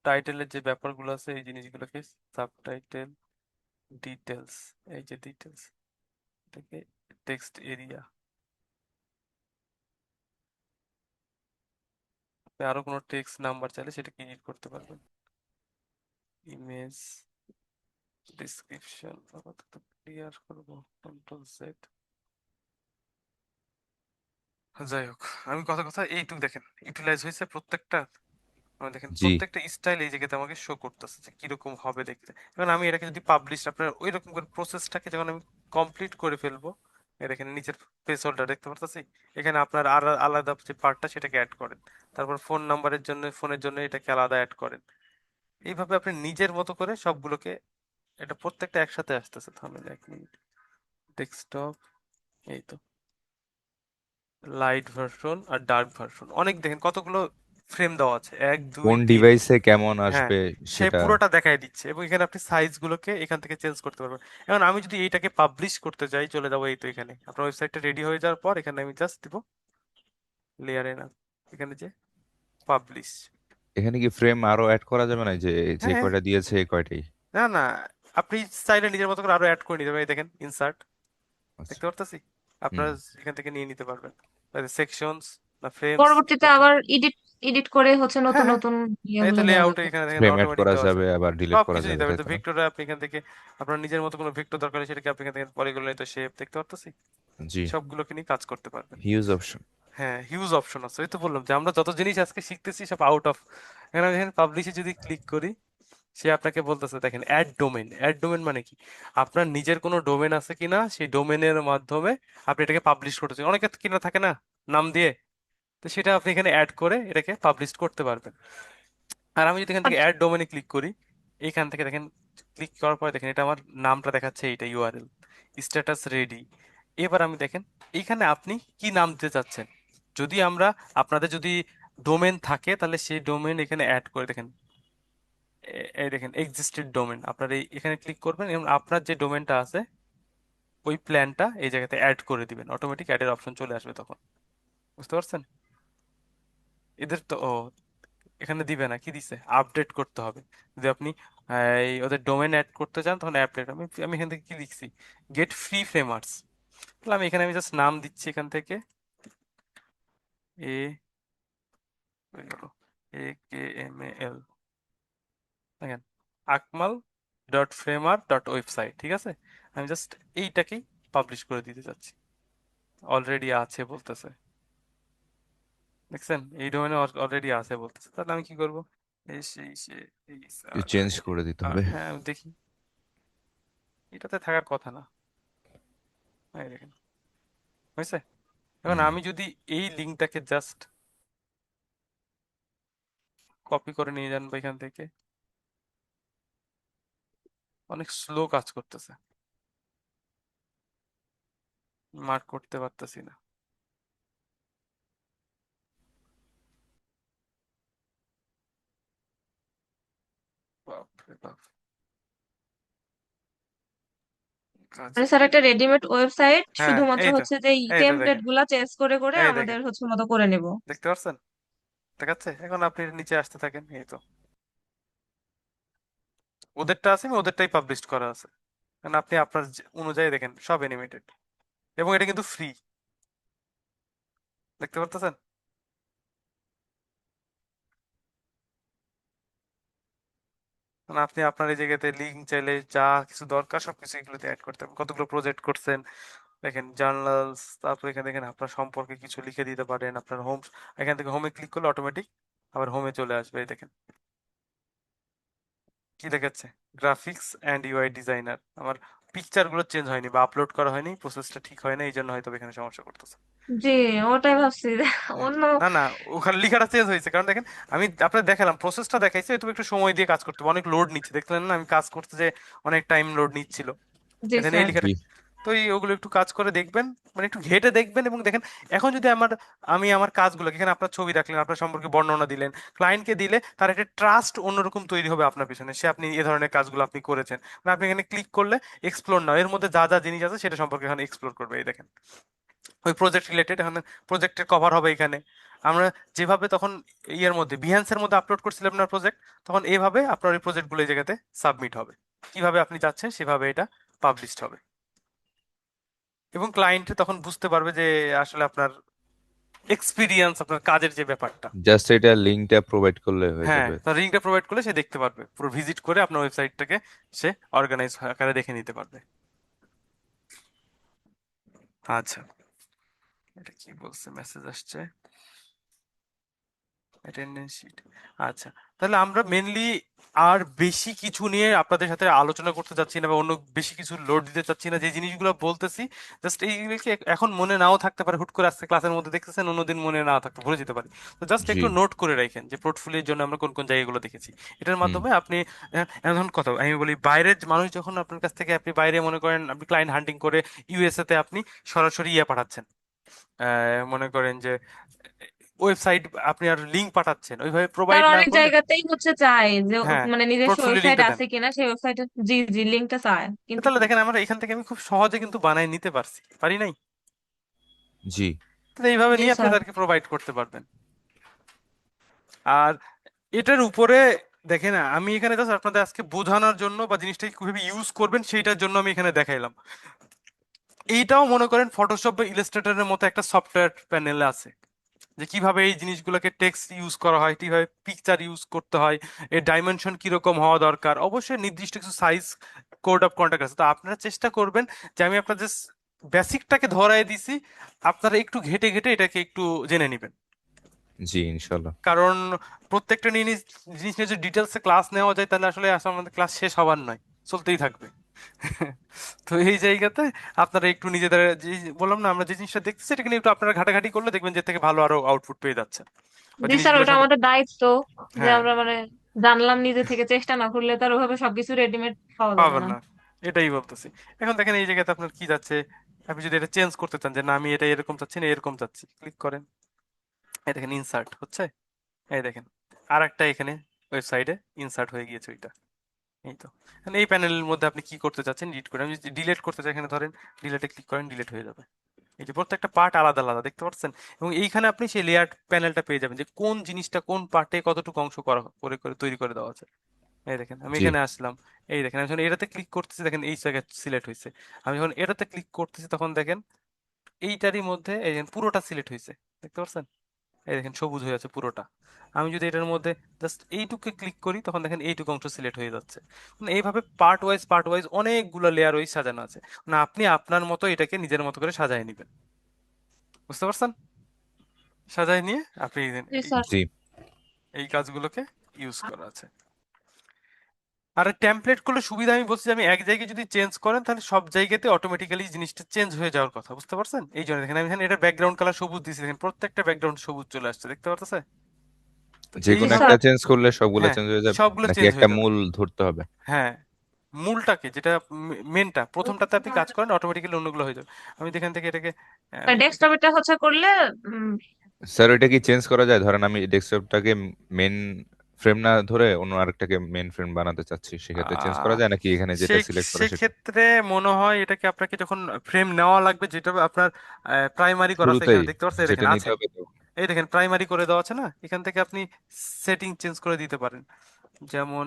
টাইটেলের যে ব্যাপারগুলো আছে, এই জিনিসগুলোকে, সাবটাইটেল, ডিটেলস, এই যে ডিটেলস, এটাকে টেক্সট এরিয়া, আরো কোনো টেক্সট নাম্বার চাইলে সেটাকে এডিট করতে পারবেন, ইমেজ ডিসক্রিপশন, আপাতত ক্লিয়ার করবো, কন্ট্রোল জেড। যাই হোক, আমি কথা কথা এইটুকু দেখেন ইউটিলাইজ হয়েছে প্রত্যেকটা, মানে দেখেন জি প্রত্যেকটা স্টাইল এই জায়গাতে আমাকে শো করতেছে যে কিরকম হবে দেখতে। এখন আমি এটাকে যদি পাবলিশ, আপনার ওই রকম করে প্রসেসটাকে যখন আমি কমপ্লিট করে ফেলবো, এই দেখেন নিচের প্লেস হোল্ডার দেখতে পারতেছি, এখানে আপনার আর আলাদা যে পার্টটা সেটাকে অ্যাড করেন, তারপর ফোন নাম্বারের জন্য, ফোনের জন্য এটাকে আলাদা অ্যাড করেন, এইভাবে আপনি নিজের মতো করে সবগুলোকে, এটা প্রত্যেকটা একসাথে আসতেছে, থামেন 1 মিনিট, ডেস্কটপ, এই তো লাইট ভার্সন আর ডার্ক ভার্সন, অনেক দেখেন কতগুলো ফ্রেম দেওয়া আছে, 1 2 কোন 3। ডিভাইসে কেমন হ্যাঁ, আসবে সে সেটা পুরোটা দেখাই দিচ্ছে, এবং এখানে আপনি সাইজ গুলোকে এখান থেকে চেঞ্জ করতে পারবেন। এখন আমি যদি এইটাকে পাবলিশ করতে চাই, চলে যাবো এই তো এখানে, আপনার ওয়েবসাইটটা রেডি হয়ে যাওয়ার পর এখানে আমি জাস্ট দিব লেয়ারে, না এখানে যে পাবলিশ। এখানে কি ফ্রেম আরো অ্যাড করা যাবে না, যে যে হ্যাঁ হ্যাঁ, কয়টা দিয়েছে এই কয়টাই? না না, আপনি চাইলে নিজের মতো করে আরো অ্যাড করে নিতে পারেন, এই দেখেন ইনসার্ট, আচ্ছা দেখতে পারতেছি, হুম আপনারা এখান থেকে নিয়ে নিতে পারবেন, সেকশনস না ফ্রেমস। পরবর্তীতে আবার এডিট এডিট করে হচ্ছে হ্যাঁ নতুন হ্যাঁ, নতুন এই তো ইয়েগুলো দেওয়া লেআউটে যাবে। এখানে দেখেন ফ্রেম অ্যাড অটোমেটিক করা দেওয়া আছে, যাবে আবার ডিলিট সব করা কিছু যাবে, দিতে হবে। তাই তো তো না? ভেক্টরে আপনি এখান থেকে আপনার নিজের মতো কোনো ভেক্টর দরকার হলে সেটাকে আপনি এখান থেকে পলিগন তো শেপ দেখতে পারতেছি, জি সবগুলোকে নিয়ে কাজ করতে পারবেন। Huge option. হ্যাঁ, হিউজ অপশন আছে, ওই তো বললাম যে আমরা যত জিনিস আজকে শিখতেছি সব আউট অফ। এখানে দেখেন পাবলিশে যদি ক্লিক করি, সে আপনাকে বলতেছে দেখেন অ্যাড ডোমেন, অ্যাড ডোমেন মানে কি, আপনার নিজের কোনো ডোমেন আছে কিনা, সেই ডোমেনের মাধ্যমে আপনি এটাকে পাবলিশ করতেছেন, অনেকে কিনা থাকে না নাম দিয়ে, তো সেটা আপনি এখানে অ্যাড করে এটাকে পাবলিশ করতে পারবেন। আর আমি যদি এখান থেকে আচ্ছা, অ্যাড ডোমেনে ক্লিক করি, এইখান থেকে দেখেন ক্লিক করার পরে দেখেন এটা আমার নামটা দেখাচ্ছে, এইটা ইউআরএল, স্ট্যাটাস রেডি। এবার আমি দেখেন এইখানে আপনি কি নাম দিতে চাচ্ছেন, যদি আমরা আপনাদের যদি ডোমেন থাকে তাহলে সেই ডোমেন এখানে অ্যাড করে দেখেন, এই দেখেন এক্সিস্টেড ডোমেন, আপনার এই এখানে ক্লিক করবেন এবং আপনার যে ডোমেনটা আছে ওই প্ল্যানটা এই জায়গাতে অ্যাড করে দিবেন, অটোমেটিক অ্যাডের অপশন চলে আসবে তখন। বুঝতে পারছেন? এদের তো এখানে দিবে না, কি দিছে, আপডেট করতে হবে। যদি আপনি এই ওদের ডোমেন অ্যাড করতে চান তখন আপডেট। আমি আমি এখান থেকে কি লিখছি, গেট ফ্রি ফ্রেমার্স। তাহলে আমি এখানে আমি জাস্ট নাম দিচ্ছি এখান থেকে, এ এ কে এম এ এল, দেখেন আকমাল ডট ফ্রেমার ডট ওয়েবসাইট, ঠিক আছে। আমি জাস্ট এইটাকেই পাবলিশ করে দিতে চাচ্ছি, অলরেডি আছে বলতেছে, দেখছেন এই ডোমেনে অলরেডি আছে বলতেছে। তাহলে আমি কি করব, এই সেই সে এই চেঞ্জ করে দিতে হবে। হ্যাঁ আমি দেখি, এটাতে থাকার কথা না, এই দেখেন হয়েছে। এখন হুম। আমি যদি এই লিঙ্কটাকে জাস্ট কপি করে নিয়ে যান বা এখান থেকে, অনেক স্লো কাজ করতেছে, মার্ক করতে পারতেছি না। বাপরে বাপ, কাজ মানে স্যার একটা রেডিমেড ওয়েবসাইট হ্যাঁ শুধুমাত্র এই তো, হচ্ছে যে এই এইটা টেমপ্লেট দেখেন, গুলা চেঞ্জ করে করে এই আমাদের দেখেন, হচ্ছে মতো করে নেব। দেখতে পাচ্ছেন, দেখাচ্ছে। এখন আপনি নিচে আসতে থাকেন, এই তো ওদেরটা আছে, আমি ওদেরটাই পাবলিশ করা আছে। কারণ আপনি আপনার অনুযায়ী দেখেন সব অ্যানিমেটেড, এবং এটা কিন্তু ফ্রি, দেখতে পারতেছেন। মানে আপনি আপনার এই জায়গাতে লিঙ্ক চাইলে যা কিছু দরকার সবকিছু এগুলোতে অ্যাড করতে পারেন। কতগুলো প্রজেক্ট করছেন দেখেন, জার্নালস, তারপর এখানে দেখেন আপনার সম্পর্কে কিছু লিখে দিতে পারেন, আপনার হোম, এখান থেকে হোমে ক্লিক করলে অটোমেটিক আবার হোমে চলে আসবে। এই দেখেন কি দেখাচ্ছে, গ্রাফিক্স অ্যান্ড ইউআই ডিজাইনার। আমার পিকচার গুলো চেঞ্জ হয়নি বা আপলোড করা হয়নি, প্রসেসটা ঠিক হয় না, এই জন্য হয়তো এখানে সমস্যা করতেছে। জি, ওটাই ভাবছি যে হুম। অন্য। না না, ওখানে লেখাটা চেঞ্জ হয়েছে, কারণ দেখেন আমি আপনার দেখালাম প্রসেসটা দেখাইছে, তুমি একটু সময় দিয়ে কাজ করতে হবে, অনেক লোড নিচ্ছে, দেখলেন না আমি কাজ করতে যে অনেক টাইম লোড নিচ্ছিল। জি এখানে এই স্যার। লেখাটা, জি। তো এই ওগুলো একটু কাজ করে দেখবেন, মানে একটু ঘেটে দেখবেন এবং দেখেন। এখন যদি আমি আমার কাজগুলো এখানে আপনার ছবি রাখলেন, আপনার সম্পর্কে বর্ণনা দিলেন, ক্লায়েন্টকে দিলে তার একটা ট্রাস্ট অন্যরকম তৈরি হবে আপনার পিছনে, সে আপনি এ ধরনের কাজগুলো আপনি করেছেন। মানে আপনি এখানে ক্লিক করলে এক্সপ্লোর নাও, এর মধ্যে যা যা জিনিস আছে সেটা সম্পর্কে এখানে এক্সপ্লোর করবে। এই দেখেন ওই প্রজেক্ট রিলেটেড এখানে প্রজেক্টের কভার হবে এখানে। আমরা যেভাবে তখন ইয়ের মধ্যে বিহান্সের মধ্যে আপলোড করছিলাম আপনার প্রজেক্ট, তখন এইভাবে আপনার ওই প্রজেক্টগুলো এই জায়গাতে সাবমিট হবে, কিভাবে আপনি চাচ্ছেন সেভাবে এটা পাবলিশড হবে। এবং ক্লায়েন্ট তখন বুঝতে পারবে যে আসলে আপনার এক্সপিরিয়েন্স, আপনার কাজের যে ব্যাপারটা। জাস্ট এটা লিঙ্কটা প্রোভাইড করলে হয়ে হ্যাঁ, যাবে। তার লিঙ্কটা প্রোভাইড করলে সে দেখতে পারবে, পুরো ভিজিট করে আপনার ওয়েবসাইটটাকে সে অর্গানাইজ আকারে দেখে নিতে পারবে। আচ্ছা, এটা কি বলছে, মেসেজ আসছে, অ্যাটেন্ডেন্স শিট। আচ্ছা, তাহলে আমরা মেনলি আর বেশি কিছু নিয়ে আপনাদের সাথে আলোচনা করতে চাচ্ছি না বা অন্য বেশি কিছু লোড দিতে চাচ্ছি না, যে জিনিসগুলো বলতেছি জাস্ট এইগুলোকে এখন মনে নাও থাকতে পারে, হুট করে আজকে ক্লাসের মধ্যে দেখতেছেন, অন্যদিন মনে না থাকতে ভুলে যেতে পারে। তো জাস্ট জি। একটু নোট করে রাখেন যে পোর্টফোলিওর জন্য আমরা কোন কোন জায়গাগুলো দেখেছি। এটার হুম। মাধ্যমে আপনি এমন কথা আমি বলি, বাইরের মানুষ যখন আপনার কাছ থেকে, আপনি বাইরে মনে করেন আপনি ক্লায়েন্ট হান্টিং করে ইউএসএ তে আপনি সরাসরি ইয়ে পাঠাচ্ছেন, মনে করেন যে ওয়েবসাইট আপনি আর লিঙ্ক পাঠাচ্ছেন, ওইভাবে তার প্রোভাইড না অনেক করলে। জায়গাতেই হচ্ছে চায় যে হ্যাঁ, মানে নিজস্ব পোর্টফোলিও ওয়েবসাইট লিঙ্কটা দেন। আছে কিনা সেই ওয়েবসাইটে। জি জি, লিঙ্কটা চায় কিন্তু তাহলে দেখেন আমরা এখান থেকে আমি খুব সহজে কিন্তু বানাই নিতে পারছি, পারি নাই? জি। তাহলে এইভাবে জি নিয়ে আপনি স্যার। তাদেরকে প্রোভাইড করতে পারবেন। আর এটার উপরে দেখেন, আমি এখানে জাস্ট আপনাদের আজকে বোঝানোর জন্য বা জিনিসটাকে কিভাবে ইউজ করবেন সেইটার জন্য আমি এখানে দেখাইলাম। এইটাও মনে করেন ফটোশপ বা ইলাস্ট্রেটরের মতো একটা সফটওয়্যার প্যানেলে আছে, যে কিভাবে এই জিনিসগুলোকে টেক্সট ইউজ করা হয়, কিভাবে পিকচার ইউজ করতে হয়, এর ডাইমেনশন কিরকম হওয়া দরকার, অবশ্যই নির্দিষ্ট কিছু সাইজ কোড অফ কন্টাক্ট আছে। তো আপনারা চেষ্টা করবেন যে আমি আপনাদের বেসিকটাকে ধরায় দিছি, আপনারা একটু ঘেটে ঘেটে এটাকে একটু জেনে নেবেন। জি, ইনশাল্লাহ। কারণ প্রত্যেকটা জিনিস নিয়ে যদি ডিটেলসে ক্লাস নেওয়া যায় তাহলে আসলে আমাদের ক্লাস শেষ হবার নয়, চলতেই থাকবে। তো এই জায়গাতে আপনারা একটু নিজেদের, যে বললাম না আমরা যে জিনিসটা দেখতেছি সেটাকে নিয়ে একটু আপনারা ঘাটাঘাটি করলে দেখবেন যে এর থেকে ভালো আরো আউটপুট পেয়ে যাচ্ছে বা জি স্যার, জিনিসগুলো ওটা সম্পর্কে। আমাদের দায়িত্ব যে হ্যাঁ, আমরা মানে জানলাম নিজে থেকে, চেষ্টা না করলে তার ওভাবে সবকিছু রেডিমেড পাওয়া যাবে পাবেন না। না, এটাই বলতেছি। এখন দেখেন এই জায়গাতে আপনার কি যাচ্ছে, আপনি যদি এটা চেঞ্জ করতে চান যে না আমি এটা এরকম চাচ্ছি না এরকম চাচ্ছি, ক্লিক করেন, এই দেখেন ইনসার্ট হচ্ছে, এই দেখেন আর একটা এখানে ওয়েবসাইটে ইনসার্ট হয়ে গিয়েছে ওইটা। এই তো এখন এই প্যানেলের মধ্যে আপনি কি করতে চাচ্ছেন ডিলিট করে, আমি যদি ডিলিট করতে চাই এখানে ধরেন ডিলেটে ক্লিক করেন, ডিলিট হয়ে যাবে। এই যে প্রত্যেকটা পার্ট আলাদা আলাদা দেখতে পাচ্ছেন, এবং এইখানে আপনি সেই লেয়ার প্যানেলটা পেয়ে যাবেন যে কোন জিনিসটা কোন পার্টে কতটুকু অংশ করা করে করে তৈরি করে দেওয়া আছে। এই দেখেন আমি জি। এখানে আসলাম, এই দেখেন আমি যখন এটাতে ক্লিক করতেছি দেখেন এই জায়গায় সিলেক্ট হয়েছে, আমি যখন এটাতে ক্লিক করতেছি তখন দেখেন এইটারই মধ্যে এই দেখেন পুরোটা সিলেক্ট হয়েছে, দেখতে পাচ্ছেন এই দেখেন সবুজ হয়ে আছে পুরোটা। আমি যদি এটার মধ্যে জাস্ট এইটুকে ক্লিক করি তখন দেখেন এইটুকু অংশ সিলেক্ট হয়ে যাচ্ছে। মানে এইভাবে পার্ট ওয়াইজ অনেকগুলো লেয়ার ওয়াইজ সাজানো আছে, মানে আপনি আপনার মতো এটাকে নিজের মতো করে সাজায় নেবেন, বুঝতে পারছেন? সাজায় নিয়ে আপনি জি এই স্যার। জি। এই কাজগুলোকে ইউজ করা আছে। আর টেমপ্লেট গুলো সুবিধা আমি বলছি যে আমি এক জায়গায় যদি চেঞ্জ করেন তাহলে সব জায়গাতে অটোমেটিক্যালি জিনিসটা চেঞ্জ হয়ে যাওয়ার কথা, বুঝতে পারছেন? এই জন্য দেখেন আমি এখানে এটা ব্যাকগ্রাউন্ড কালার সবুজ দিয়েছি, দেখেন প্রত্যেকটা ব্যাকগ্রাউন্ড সবুজ চলে আসছে, দেখতে পারতেছে? তো যে জি কোনো এইভাবে একটা স্যার। চেঞ্জ করলে সবগুলা হ্যাঁ চেঞ্জ হয়ে যাবে, সবগুলো নাকি চেঞ্জ একটা হয়ে যাবে। মূল ধরতে হবে? হ্যাঁ মূলটাকে যেটা মেনটা প্রথমটাতে আপনি কাজ করেন অটোমেটিক্যালি অন্যগুলো হয়ে যাবে। আমি এখান থেকে এটাকে এটাকে ডেস্কটপ এটা হচ্ছে করলে উম, স্যার ওইটা কি চেঞ্জ করা যায়? ধরেন আমি ডেস্কটপটাকে মেন ফ্রেম না ধরে অন্য আরেকটাকে মেন ফ্রেম বানাতে চাচ্ছি, সেক্ষেত্রে চেঞ্জ করা আহ যায় নাকি এখানে সে যেটা সিলেক্ট করে সেটা? সেক্ষেত্রে মনে হয় এটাকে আপনাকে যখন ফ্রেম নেওয়া লাগবে, যেটা আপনার প্রাইমারি করা আছে শুরুতেই এখানে দেখতে পাচ্ছেন, এই যেটা দেখেন নিতে আছে, হবে তো। এই দেখেন প্রাইমারি করে দেওয়া আছে না, এখান থেকে আপনি সেটিং চেঞ্জ করে দিতে পারেন। যেমন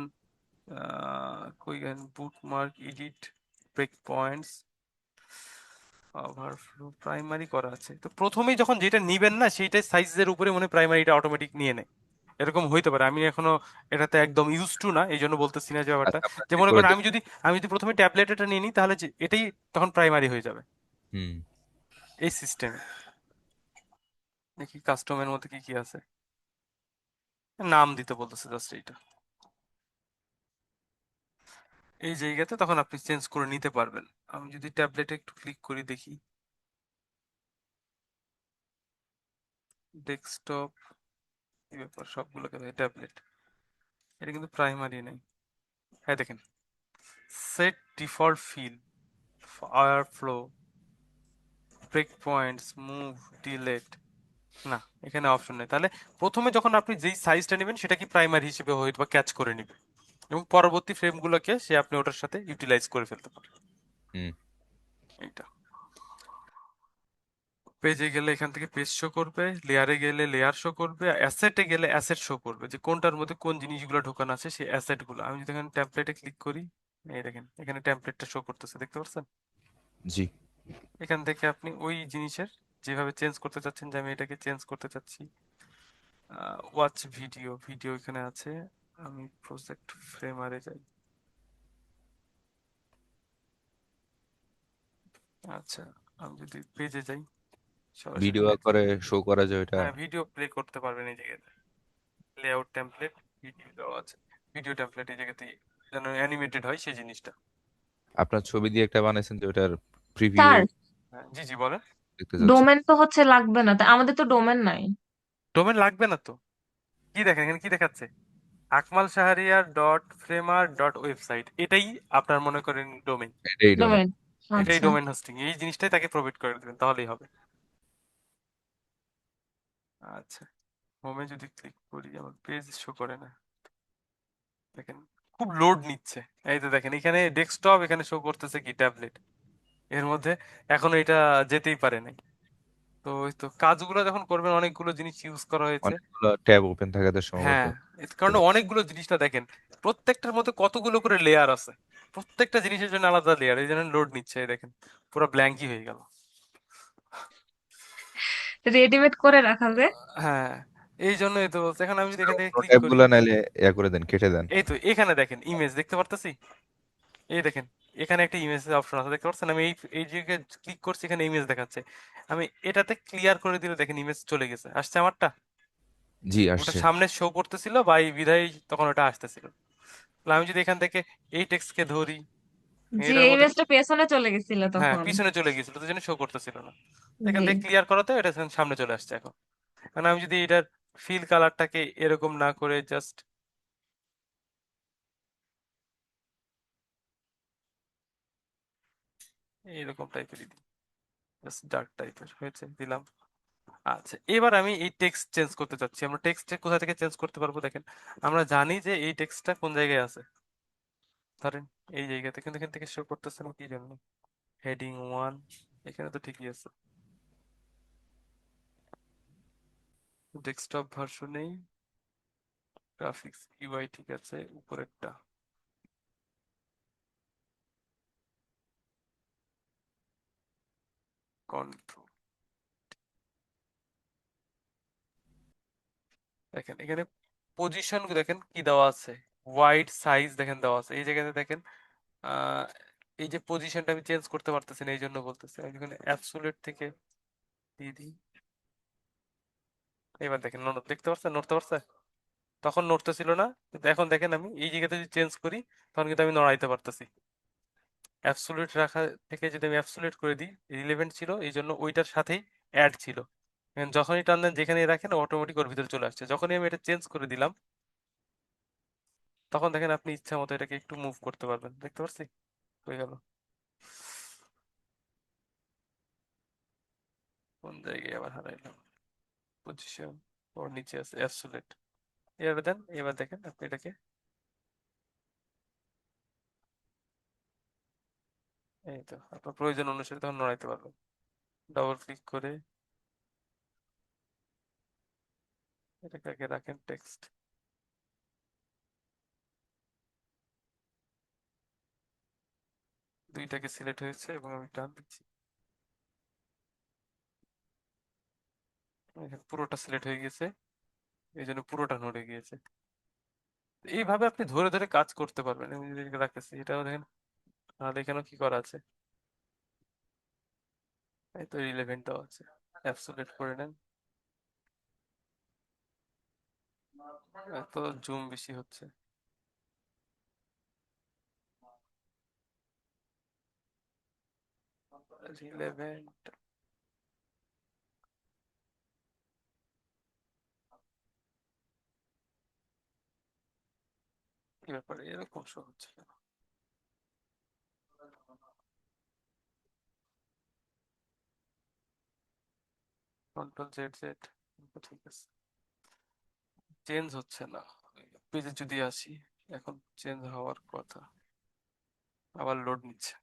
কই bookmark, edit, break points, overflow, primary করা আছে। তো প্রথমেই যখন যেটা নিবেন না সেইটাই সাইজের উপরে মনে প্রাইমারিটা অটোমেটিক নিয়ে নেয়, এরকম হইতে পারে। আমি এখনো এটাতে একদম ইউজ টু না, এই জন্য বলতেছি না যে ব্যাপারটা। আচ্ছা, আমরা যে চেক মনে করে করেন দেখবো। আমি যদি প্রথমে ট্যাবলেট এটা নিয়ে নিই তাহলে এটাই তখন প্রাইমারি হয়ে যাবে, হুম। এই সিস্টেমে। দেখি কাস্টমের মধ্যে কি কি আছে, নাম দিতে বলতেছে জাস্ট এইটা, এই জায়গাতে তখন আপনি চেঞ্জ করে নিতে পারবেন। আমি যদি ট্যাবলেটে একটু ক্লিক করি দেখি, ডেস্কটপ, এই ব্যাপার সবগুলোকে ট্যাবলেট, এটা কিন্তু প্রাইমারি নেই। হ্যাঁ দেখেন set default fill, fire flow, break points, move, delete, না এখানে অপশন নেই। তাহলে প্রথমে যখন আপনি যেই সাইজটা নেবেন সেটা কি প্রাইমারি হিসেবে হয়তো বা ক্যাচ করে নিবে, এবং পরবর্তী ফ্রেমগুলোকে সে আপনি ওটার সাথে ইউটিলাইজ করে ফেলতে পারেন। হুম। এইটা পেজে গেলে এখান থেকে পেজ শো করবে, লেয়ারে গেলে লেয়ার শো করবে, অ্যাসেটে গেলে অ্যাসেট শো করবে, যে কোনটার মধ্যে কোন জিনিসগুলো ঢোকানো আছে সেই অ্যাসেট গুলো। আমি যদি এখানে টেমপ্লেটে ক্লিক করি, এই দেখেন এখানে টেমপ্লেটটা শো করতেছে, দেখতে পাচ্ছেন? জি। এখান থেকে আপনি ওই জিনিসের যেভাবে চেঞ্জ করতে চাচ্ছেন, যে আমি এটাকে চেঞ্জ করতে চাচ্ছি, ওয়াচ ভিডিও, ভিডিও এখানে আছে, আমি প্রজেক্ট ফ্রেমারে যাই। আচ্ছা আমি যদি পেজে যাই সরাসরি ভিডিও করে শো করা যায় ওইটা? হ্যাঁ ভিডিও প্লে করতে পারবেন এই জায়গাতে, লেআউট টেমপ্লেট, ভিডিও দেওয়া আছে, ভিডিও টেমপ্লেট এই জায়গাতে যেন অ্যানিমেটেড হয় সেই জিনিসটা। আপনার ছবি দিয়ে একটা বানাইছেন যে ওইটার প্রিভিউ স্যার, হ্যাঁ জি জি বলেন। দেখতে চাচ্ছি। ডোমেন তো হচ্ছে লাগবে না, তাই আমাদের তো ডোমেন নাই। ডোমেন লাগবে না তো, কি দেখেন এখানে কি দেখাচ্ছে, আকমাল শাহরিয়ার ডট ফ্রেমার ডট ওয়েবসাইট, এটাই আপনার মনে করেন ডোমেন, এটাই ডোমেন। ডোমেন। এটাই আচ্ছা। ডোমেন হোস্টিং, এই জিনিসটাই তাকে প্রোভাইড করে দেবেন তাহলেই হবে। আচ্ছা হোমে যদি ক্লিক করি আমার পেজ শো করে না, দেখেন খুব লোড নিচ্ছে। এই তো দেখেন এখানে ডেস্কটপ, এখানে শো করতেছে কি ট্যাবলেট, এর মধ্যে এখনো এটা যেতেই পারে নাই। তো ওই তো কাজগুলো যখন করবেন অনেকগুলো জিনিস ইউজ করা হয়েছে। অনেকগুলো ট্যাব ওপেন থাকাতে সম্ভবত। হ্যাঁ এর কারণে অনেকগুলো জিনিসটা দেখেন, প্রত্যেকটার মধ্যে কতগুলো করে লেয়ার আছে, প্রত্যেকটা জিনিসের জন্য আলাদা লেয়ার, এই জন্য লোড নিচ্ছে, এই দেখেন পুরো ব্ল্যাঙ্কই হয়ে গেল। রেডিমেড করে রাখা যায়। হ্যাঁ এই জন্যই তো বলছি। এখন আমি যদি এখান থেকে অন্য ক্লিক ট্যাব করি, গুলা নাইলে করে দেন, কেটে দেন। এই তো এখানে দেখেন ইমেজ দেখতে পারতেছি, এই দেখেন এখানে একটা ইমেজ অপশন আছে, দেখতে পাচ্ছেন? আমি এই এই জায়গায় ক্লিক করছি, এখানে ইমেজ দেখাচ্ছে, আমি এটাতে ক্লিয়ার করে দিলে দেখেন ইমেজ চলে গেছে, আসছে আমারটা, জি, ওটা আসছে। সামনে শো করতেছিল বা এই বিধায় তখন ওটা আসতেছিল। তাহলে আমি যদি এখান থেকে এই টেক্সটকে ধরি, জি, এটার এই মধ্যে ইমেজটা পেছনে চলে গেছিল হ্যাঁ তখন। পিছনে চলে গিয়েছিল তো জন্য শো করতেছিল না, এখান জি। থেকে ক্লিয়ার করাতে এটা সামনে চলে আসছে এখন। মানে আমি যদি এটার ফিল কালারটাকে এরকম না করে জাস্ট এইরকম টাইপেরই দিই, জাস্ট ডার্ক টাইপের হয়েছে দিলাম, আচ্ছা, এবার আমি এই টেক্সট চেঞ্জ করতে চাচ্ছি। আমরা টেক্সট কোথা থেকে চেঞ্জ করতে পারবো দেখেন, আমরা জানি যে এই টেক্সটটা কোন জায়গায় আছে। ধরেন এই জায়গাতে, কিন্তু এখান থেকে শো করতেছে না কি জন্য? হেডিং 1 এখানে তো ঠিকই আছে। ডেস্কটপ ভার্সনেই গ্রাফিক্স ইউআই ঠিক আছে, উপরেরটা কন্ট্রোল। দেখেন এখানে পজিশন দেখেন কি দেওয়া আছে, ওয়াইড সাইজ দেখেন দেওয়া আছে এই জায়গাতে দেখেন। আহ এই যে পজিশনটা আমি চেঞ্জ করতে পারতেছি না, এই জন্য বলতেছি আমি এখানে অ্যাবসোলিউট থেকে দিয়ে দিই। এবার দেখেন দেখতে পাচ্ছেন, নড়তে পারছে? তখন নড়তেছিল না, কিন্তু এখন দেখেন আমি এই জায়গাতে যদি চেঞ্জ করি তখন কিন্তু আমি নড়াইতে পারতেছি। অ্যাবসোলিউট রাখা থেকে যদি আমি অ্যাবসোলিউট করে দিই, রিলেভেন্ট ছিল এই জন্য ওইটার সাথেই অ্যাড ছিল। যখনই টান দেন যেখানেই রাখেন অটোমেটিক ওর ভিতরে চলে আসছে। যখনই আমি এটা চেঞ্জ করে দিলাম তখন দেখেন আপনি ইচ্ছা মতো এটাকে একটু মুভ করতে পারবেন। দেখতে পাচ্ছি হয়ে গেল। কোন জায়গায় আবার হারাইলাম? পজিশন, ওর নিচে আছে অ্যাবসোলিউট। এবার দেন, এবার দেখেন আপনি এটাকে এই তো আপনার প্রয়োজন অনুসারে তখন নড়াইতে পারবেন। ডবল ক্লিক করে এটাকে আগে রাখেন টেক্সট, দুইটাকে সিলেক্ট হয়েছে এবং আমি টান দিচ্ছি, এখানে পুরোটা সিলেক্ট হয়ে গেছে, এই জন্য পুরোটা নড়ে গিয়েছে। এইভাবে আপনি ধরে ধরে কাজ করতে পারবেন। আমি যদি এটাকে রাখতেছি, এটাও দেখেন, তাহলে এখানেও কি করা আছে, এই তো রিলেভেন্ট দেওয়া আছে। অ্যাবসোলিউট করে নেন, এত জুম বেশি হচ্ছে। রিলেভেন্ট, কি ব্যাপারে এরকম শো হচ্ছে কেন? কন্ট্রোল জেড জেড, ঠিক আছে, চেঞ্জ হচ্ছে না। পেজে যদি আসি, এখন চেঞ্জ হওয়ার কথা, আবার লোড নিচ্ছে।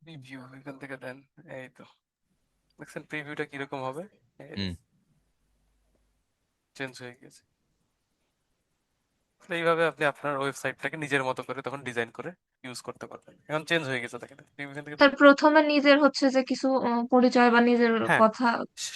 প্রিভিউ এখান থেকে দেন, এই তো দেখছেন প্রিভিউটা কিরকম হবে, হুম। চেঞ্জ হয়ে গেছে। তো এইভাবে আপনি আপনার ওয়েবসাইটটাকে নিজের মতো করে তখন ডিজাইন করে ইউজ করতে পারবেন। এখন চেঞ্জ হয়ে গেছে দেখেন, প্রিভিউ এখান থেকে তার প্রথমে নিজের হচ্ছে যে কিছু পরিচয় বা নিজের হ্যাঁ কথা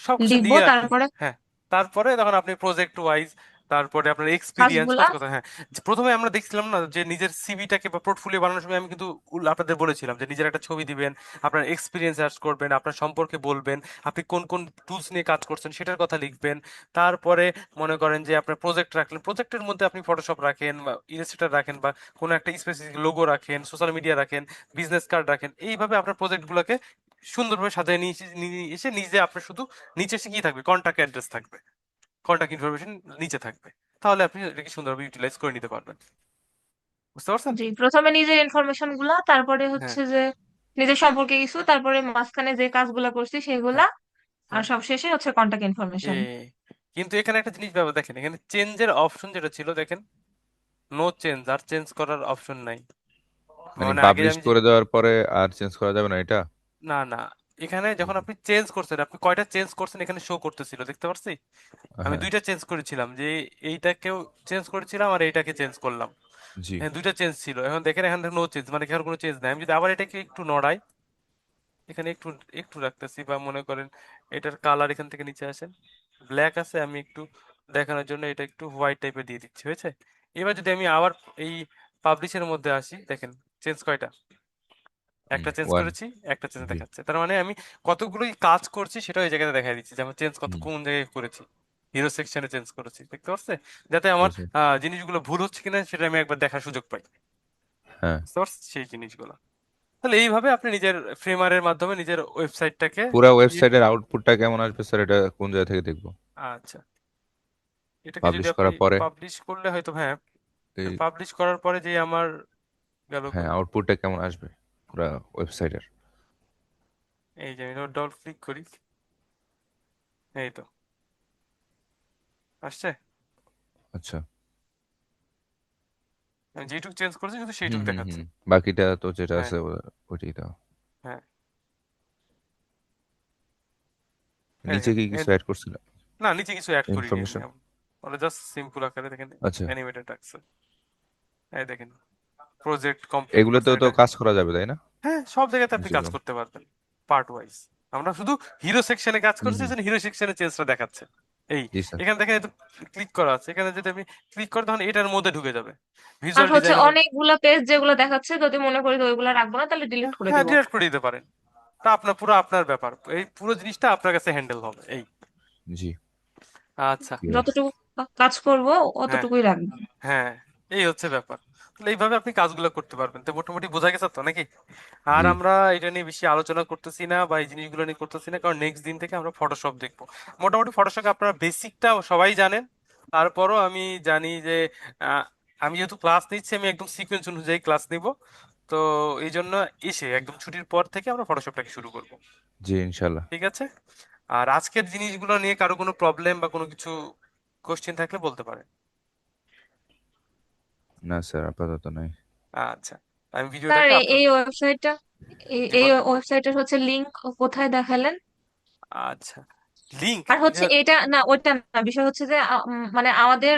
সবকিছু লিখবো, দিয়ে রাখবেন। তারপরে হ্যাঁ, তারপরে তখন আপনি প্রজেক্ট ওয়াইজ, তারপরে আপনার এক্সপিরিয়েন্স কাজগুলা। কত কথা। হ্যাঁ, যে প্রথমে আমরা দেখছিলাম না যে নিজের সিভিটাকে বা পোর্টফোলিও বানানোর সময় আমি কিন্তু আপনাদের বলেছিলাম যে নিজের একটা ছবি দিবেন, আপনার এক্সপিরিয়েন্স অ্যাড করবেন, আপনার সম্পর্কে বলবেন, আপনি কোন কোন টুলস নিয়ে কাজ করছেন সেটার কথা লিখবেন। তারপরে মনে করেন যে আপনার প্রজেক্ট রাখলেন, প্রজেক্টের মধ্যে আপনি ফটোশপ রাখেন বা ইলাস্ট্রেটর রাখেন বা কোনো একটা স্পেসিফিক লোগো রাখেন, সোশ্যাল মিডিয়া রাখেন, বিজনেস কার্ড রাখেন। এইভাবে আপনার প্রজেক্টগুলোকে সুন্দরভাবে সাজিয়ে নিয়ে এসে নিজে আপনার শুধু নিচে এসে কি থাকবে, কন্টাক্ট অ্যাড্রেস থাকবে, কন্টাক্ট ইনফরমেশন নিচে থাকবে। তাহলে আপনি এটাকে সুন্দরভাবে ইউটিলাইজ করে নিতে পারবেন। বুঝতে পারছেন? জি, প্রথমে নিজের ইনফরমেশন গুলা, তারপরে হ্যাঁ, হচ্ছে যে নিজের সম্পর্কে কিছু, তারপরে মাঝখানে যে কাজগুলা করছি সেগুলা, হ্যাঁ, আর হ্যাঁ। সব শেষে হচ্ছে কন্টাক্ট এ ইনফরমেশন। কিন্তু এখানে একটা জিনিস ব্যাপার দেখেন, এখানে চেঞ্জের অপশন যেটা ছিল দেখেন, নো চেঞ্জ, আর চেঞ্জ করার অপশন নাই। মানে মানে আগে পাবলিশ আমি করে দেওয়ার পরে আর চেঞ্জ করা যাবে না এটা? না না, এখানে যখন আপনি চেঞ্জ করছেন, আপনি কয়টা চেঞ্জ করছেন এখানে শো করতেছিল, দেখতে পাচ্ছি। আমি হ্যাঁ। দুইটা চেঞ্জ করেছিলাম, যে এইটাকেও চেঞ্জ করেছিলাম আর এইটাকে চেঞ্জ করলাম। জি। হ্যাঁ, দুইটা চেঞ্জ ছিল। এখন দেখেন এখানে নো চেঞ্জ, মানে এখানে কোনো চেঞ্জ নাই। আমি যদি আবার এটাকে একটু নড়াই, এখানে একটু একটু রাখতেছি, বা মনে করেন এটার কালার এখান থেকে নিচে আসেন, ব্ল্যাক আছে, আমি একটু দেখানোর জন্য এটা একটু হোয়াইট টাইপের দিয়ে দিচ্ছি, হয়েছে? এবার যদি আমি আবার এই পাবলিশের মধ্যে আসি, দেখেন চেঞ্জ কয়টা, একটা চেঞ্জ ওয়ান। করেছি, একটা চেঞ্জ জি। দেখাচ্ছে। তার মানে আমি কতগুলোই কাজ করছি সেটা ওই জায়গাতে দেখা দিচ্ছি, যে আমি চেঞ্জ কত হুম। কোন জায়গায় করেছি। হিরো সেকশনে চেঞ্জ করেছি, দেখতে পাচ্ছে, যাতে আমার বুঝছি। জিনিসগুলো ভুল হচ্ছে কিনা সেটা আমি একবার দেখার সুযোগ পাই। হ্যাঁ। বুঝতে পারছি সেই জিনিসগুলো। তাহলে এইভাবে আপনি নিজের ফ্রেমারের মাধ্যমে নিজের ওয়েবসাইটটাকে পুরা ক্রিয়েট। ওয়েবসাইটের আউটপুটটা কেমন আসবে স্যার, এটা কোন জায়গা থেকে দেখবো? আচ্ছা, এটাকে যদি পাবলিশ আপনি করার পরে পাবলিশ করলে হয়তো, হ্যাঁ, এই, পাবলিশ করার পরে যে আমার গেল হ্যাঁ, কই, আউটপুটটা কেমন আসবে পুরা ওয়েবসাইটের? এই যে আমি নোট ডাউন ক্লিক করি, এই তো আসছে। আচ্ছা। আমি যেটুকু চেঞ্জ করেছি শুধু হুম সেইটুকু হুম হুম, দেখাচ্ছে। বাকিটা তো যেটা হ্যাঁ আছে ওইটাই দাও। হ্যাঁ। এই নিচে দেখেন কি কিছু অ্যাড করছিল? না, নিচে কিছু অ্যাড করিনি আমি, ইনফরমেশন। ওটা জাস্ট সিম্পল আকারে দেখেন আচ্ছা, অ্যানিমেটেড রাখছে। এই দেখেন প্রজেক্ট কমপ্লিট করছে এগুলোতেও তো এটা। কাজ করা যাবে তাই না? হ্যাঁ, সব জায়গাতে আপনি কাজ বুঝলাম। করতে পারবেন পার্ট ওয়াইজ। আমরা শুধু হিরো সেকশনে কাজ হুম করছি, হুম। যেন হিরো সেকশনে চেঞ্জটা দেখাচ্ছে। এই জি স্যার। এখানে দেখেন ক্লিক করা আছে, এখানে যদি আমি ক্লিক করি তখন এটার মধ্যে ঢুকে যাবে আর ভিজুয়াল হচ্ছে ডিজাইনের মধ্যে। অনেকগুলা পেজ যেগুলো দেখাচ্ছে, যদি মনে করি যে ওইগুলো রাখবো না তাহলে ডিলিট করে হ্যাঁ, দিব। ডিলিট করে দিতে পারেন। তা আপনার পুরো আপনার ব্যাপার, এই পুরো জিনিসটা আপনার কাছে হ্যান্ডেল হবে। এই জি। আচ্ছা। ক্লিয়ার। যতটুকু কাজ করব হ্যাঁ অতটুকুই রাখবো। হ্যাঁ, এই হচ্ছে ব্যাপার। তাহলে এইভাবে আপনি কাজগুলো করতে পারবেন, তো মোটামুটি বোঝা গেছে তো নাকি? আর জি। আমরা এটা নিয়ে বেশি আলোচনা করতেছি না বা এই জিনিসগুলো নিয়ে করতেছি না, কারণ নেক্সট দিন থেকে আমরা ফটোশপ দেখবো। মোটামুটি ফটোশপ আপনারা বেসিকটা সবাই জানেন। তারপরও আমি জানি যে আহ, আমি যেহেতু ক্লাস নিচ্ছি, আমি একদম সিকোয়েন্স অনুযায়ী ক্লাস নিব। তো এই জন্য এসে একদম ছুটির পর থেকে আমরা ফটোশপটাকে শুরু করব। জি ইনশাল্লাহ। ঠিক আছে। আর আজকের জিনিসগুলো নিয়ে কারো কোনো প্রবলেম বা কোনো কিছু কোশ্চেন থাকলে বলতে পারেন। না স্যার, আপাতত নাই। আচ্ছা, আমি স্যার ভিডিওটাকে আপলোড। এই ওয়েবসাইটটা, জি এই বলেন। ওয়েবসাইটের হচ্ছে লিংক কোথায় দেখালেন? আচ্ছা, লিংক। আর হচ্ছে এটা না, ওইটা না, বিষয় হচ্ছে যে মানে আমাদের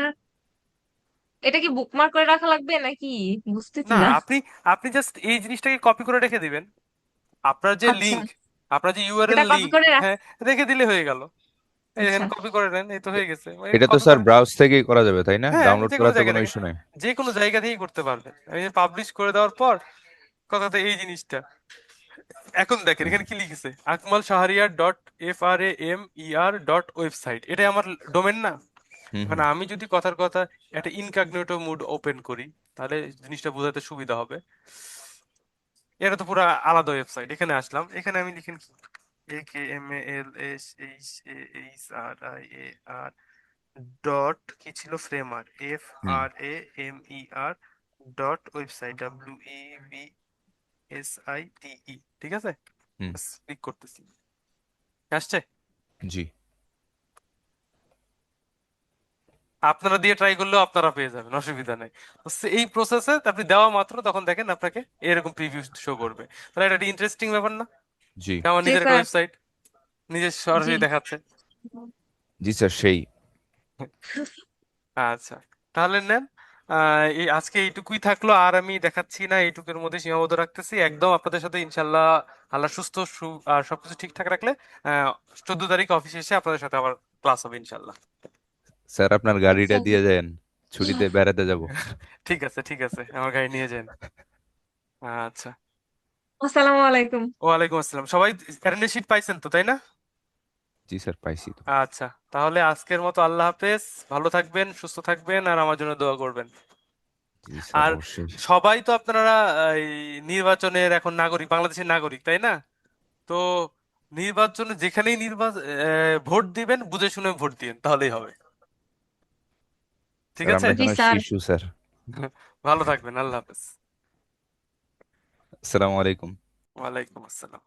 এটা কি বুকমার্ক করে রাখা লাগবে নাকি? বুঝতেছি না, না। আপনি আপনি জাস্ট এই জিনিসটাকে কপি করে রেখে দিবেন। আপনার যে আচ্ছা, লিংক, আপনার যে ইউআরএল এটা কপি লিংক, করে রাখ। হ্যাঁ, রেখে দিলে হয়ে গেল। এই আচ্ছা, দেখেন কপি করে নেন, এই তো এ- হয়ে গেছে, এটা তো কপি স্যার করে। ব্রাউজ থেকেই করা যাবে তাই না? হ্যাঁ, ডাউনলোড যে করা কোনো তো জায়গা কোনো থেকে, ইস্যু নাই। যে কোনো জায়গা থেকেই করতে পারবেন। আমি পাবলিশ করে দেওয়ার পর কথাতে এই জিনিসটা, এখন দেখেন এখানে কি লিখেছে, আকমাল শাহরিয়ার ডট FRAMER.ওয়েবসাইট, এটাই আমার ডোমেন না? হুম এখন হুম। আমি যদি কথার কথা একটা ইনকগনিটো মোড ওপেন করি, তাহলে জিনিসটা বোঝাতে সুবিধা হবে। এটা তো পুরো আলাদা ওয়েবসাইট। এখানে আসলাম, এখানে আমি লিখেন কি, AKMALSHAHRIAR ডট কি ছিল, ফ্রেমার, হুম FRAMER.ওয়েবসাইট, WEBSITE, ঠিক আছে। হুম। ক্লিক করতেছি, আসছে। জি আপনারা দিয়ে ট্রাই করলেও আপনারা পেয়ে যাবেন, অসুবিধা নেই। তো এই প্রসেসে আপনি দেওয়া মাত্র তখন দেখেন আপনাকে এরকম প্রিভিউ শো করবে। তাহলে এটা ইন্টারেস্টিং ব্যাপার না? জি। যে আমার জি নিজের একটা স্যার। ওয়েবসাইট নিজের জি। সরাসরি দেখাচ্ছে। জি স্যার সেই। আচ্ছা, তাহলে নেন। এই আজকে এইটুকুই থাকলো, আর আমি দেখাচ্ছি না, এইটুকুর মধ্যে সীমাবদ্ধ রাখতেছি একদম। আপনাদের সাথে ইনশাল্লাহ আল্লাহ সুস্থ আর সবকিছু ঠিকঠাক রাখলে আহ 14 তারিখ অফিসে এসে আপনাদের সাথে আবার ক্লাস হবে ইনশাল্লাহ। স্যার আপনার গাড়িটা দিয়ে যান, ছুটিতে বেড়াতে যাব। ঠিক আছে ঠিক আছে, আমার গাড়ি নিয়ে যান। আচ্ছা। আসসালামু আলাইকুম। ওয়ালাইকুম আসসালাম। সবাই অ্যাটেন্ডেন্স শিট পাইছেন তো, তাই না? জি স্যার পাইছি তো। আচ্ছা, তাহলে আজকের মতো আল্লাহ হাফেজ। ভালো থাকবেন, সুস্থ থাকবেন, আর আমার জন্য দোয়া করবেন। জি স্যার আর অবশ্যই। সবাই তো আপনারা এই নির্বাচনের এখন নাগরিক, বাংলাদেশের নাগরিক, তাই না? তো নির্বাচনে যেখানেই ভোট দিবেন বুঝে শুনে ভোট দিন, তাহলেই হবে। ঠিক স্যার আছে। আমরা জি এখানে স্যার। শিশু স্যার। ভালো থাকবেন, আল্লাহ হাফেজ। আসসালামু আলাইকুম। ওয়ালাইকুম আসসালাম।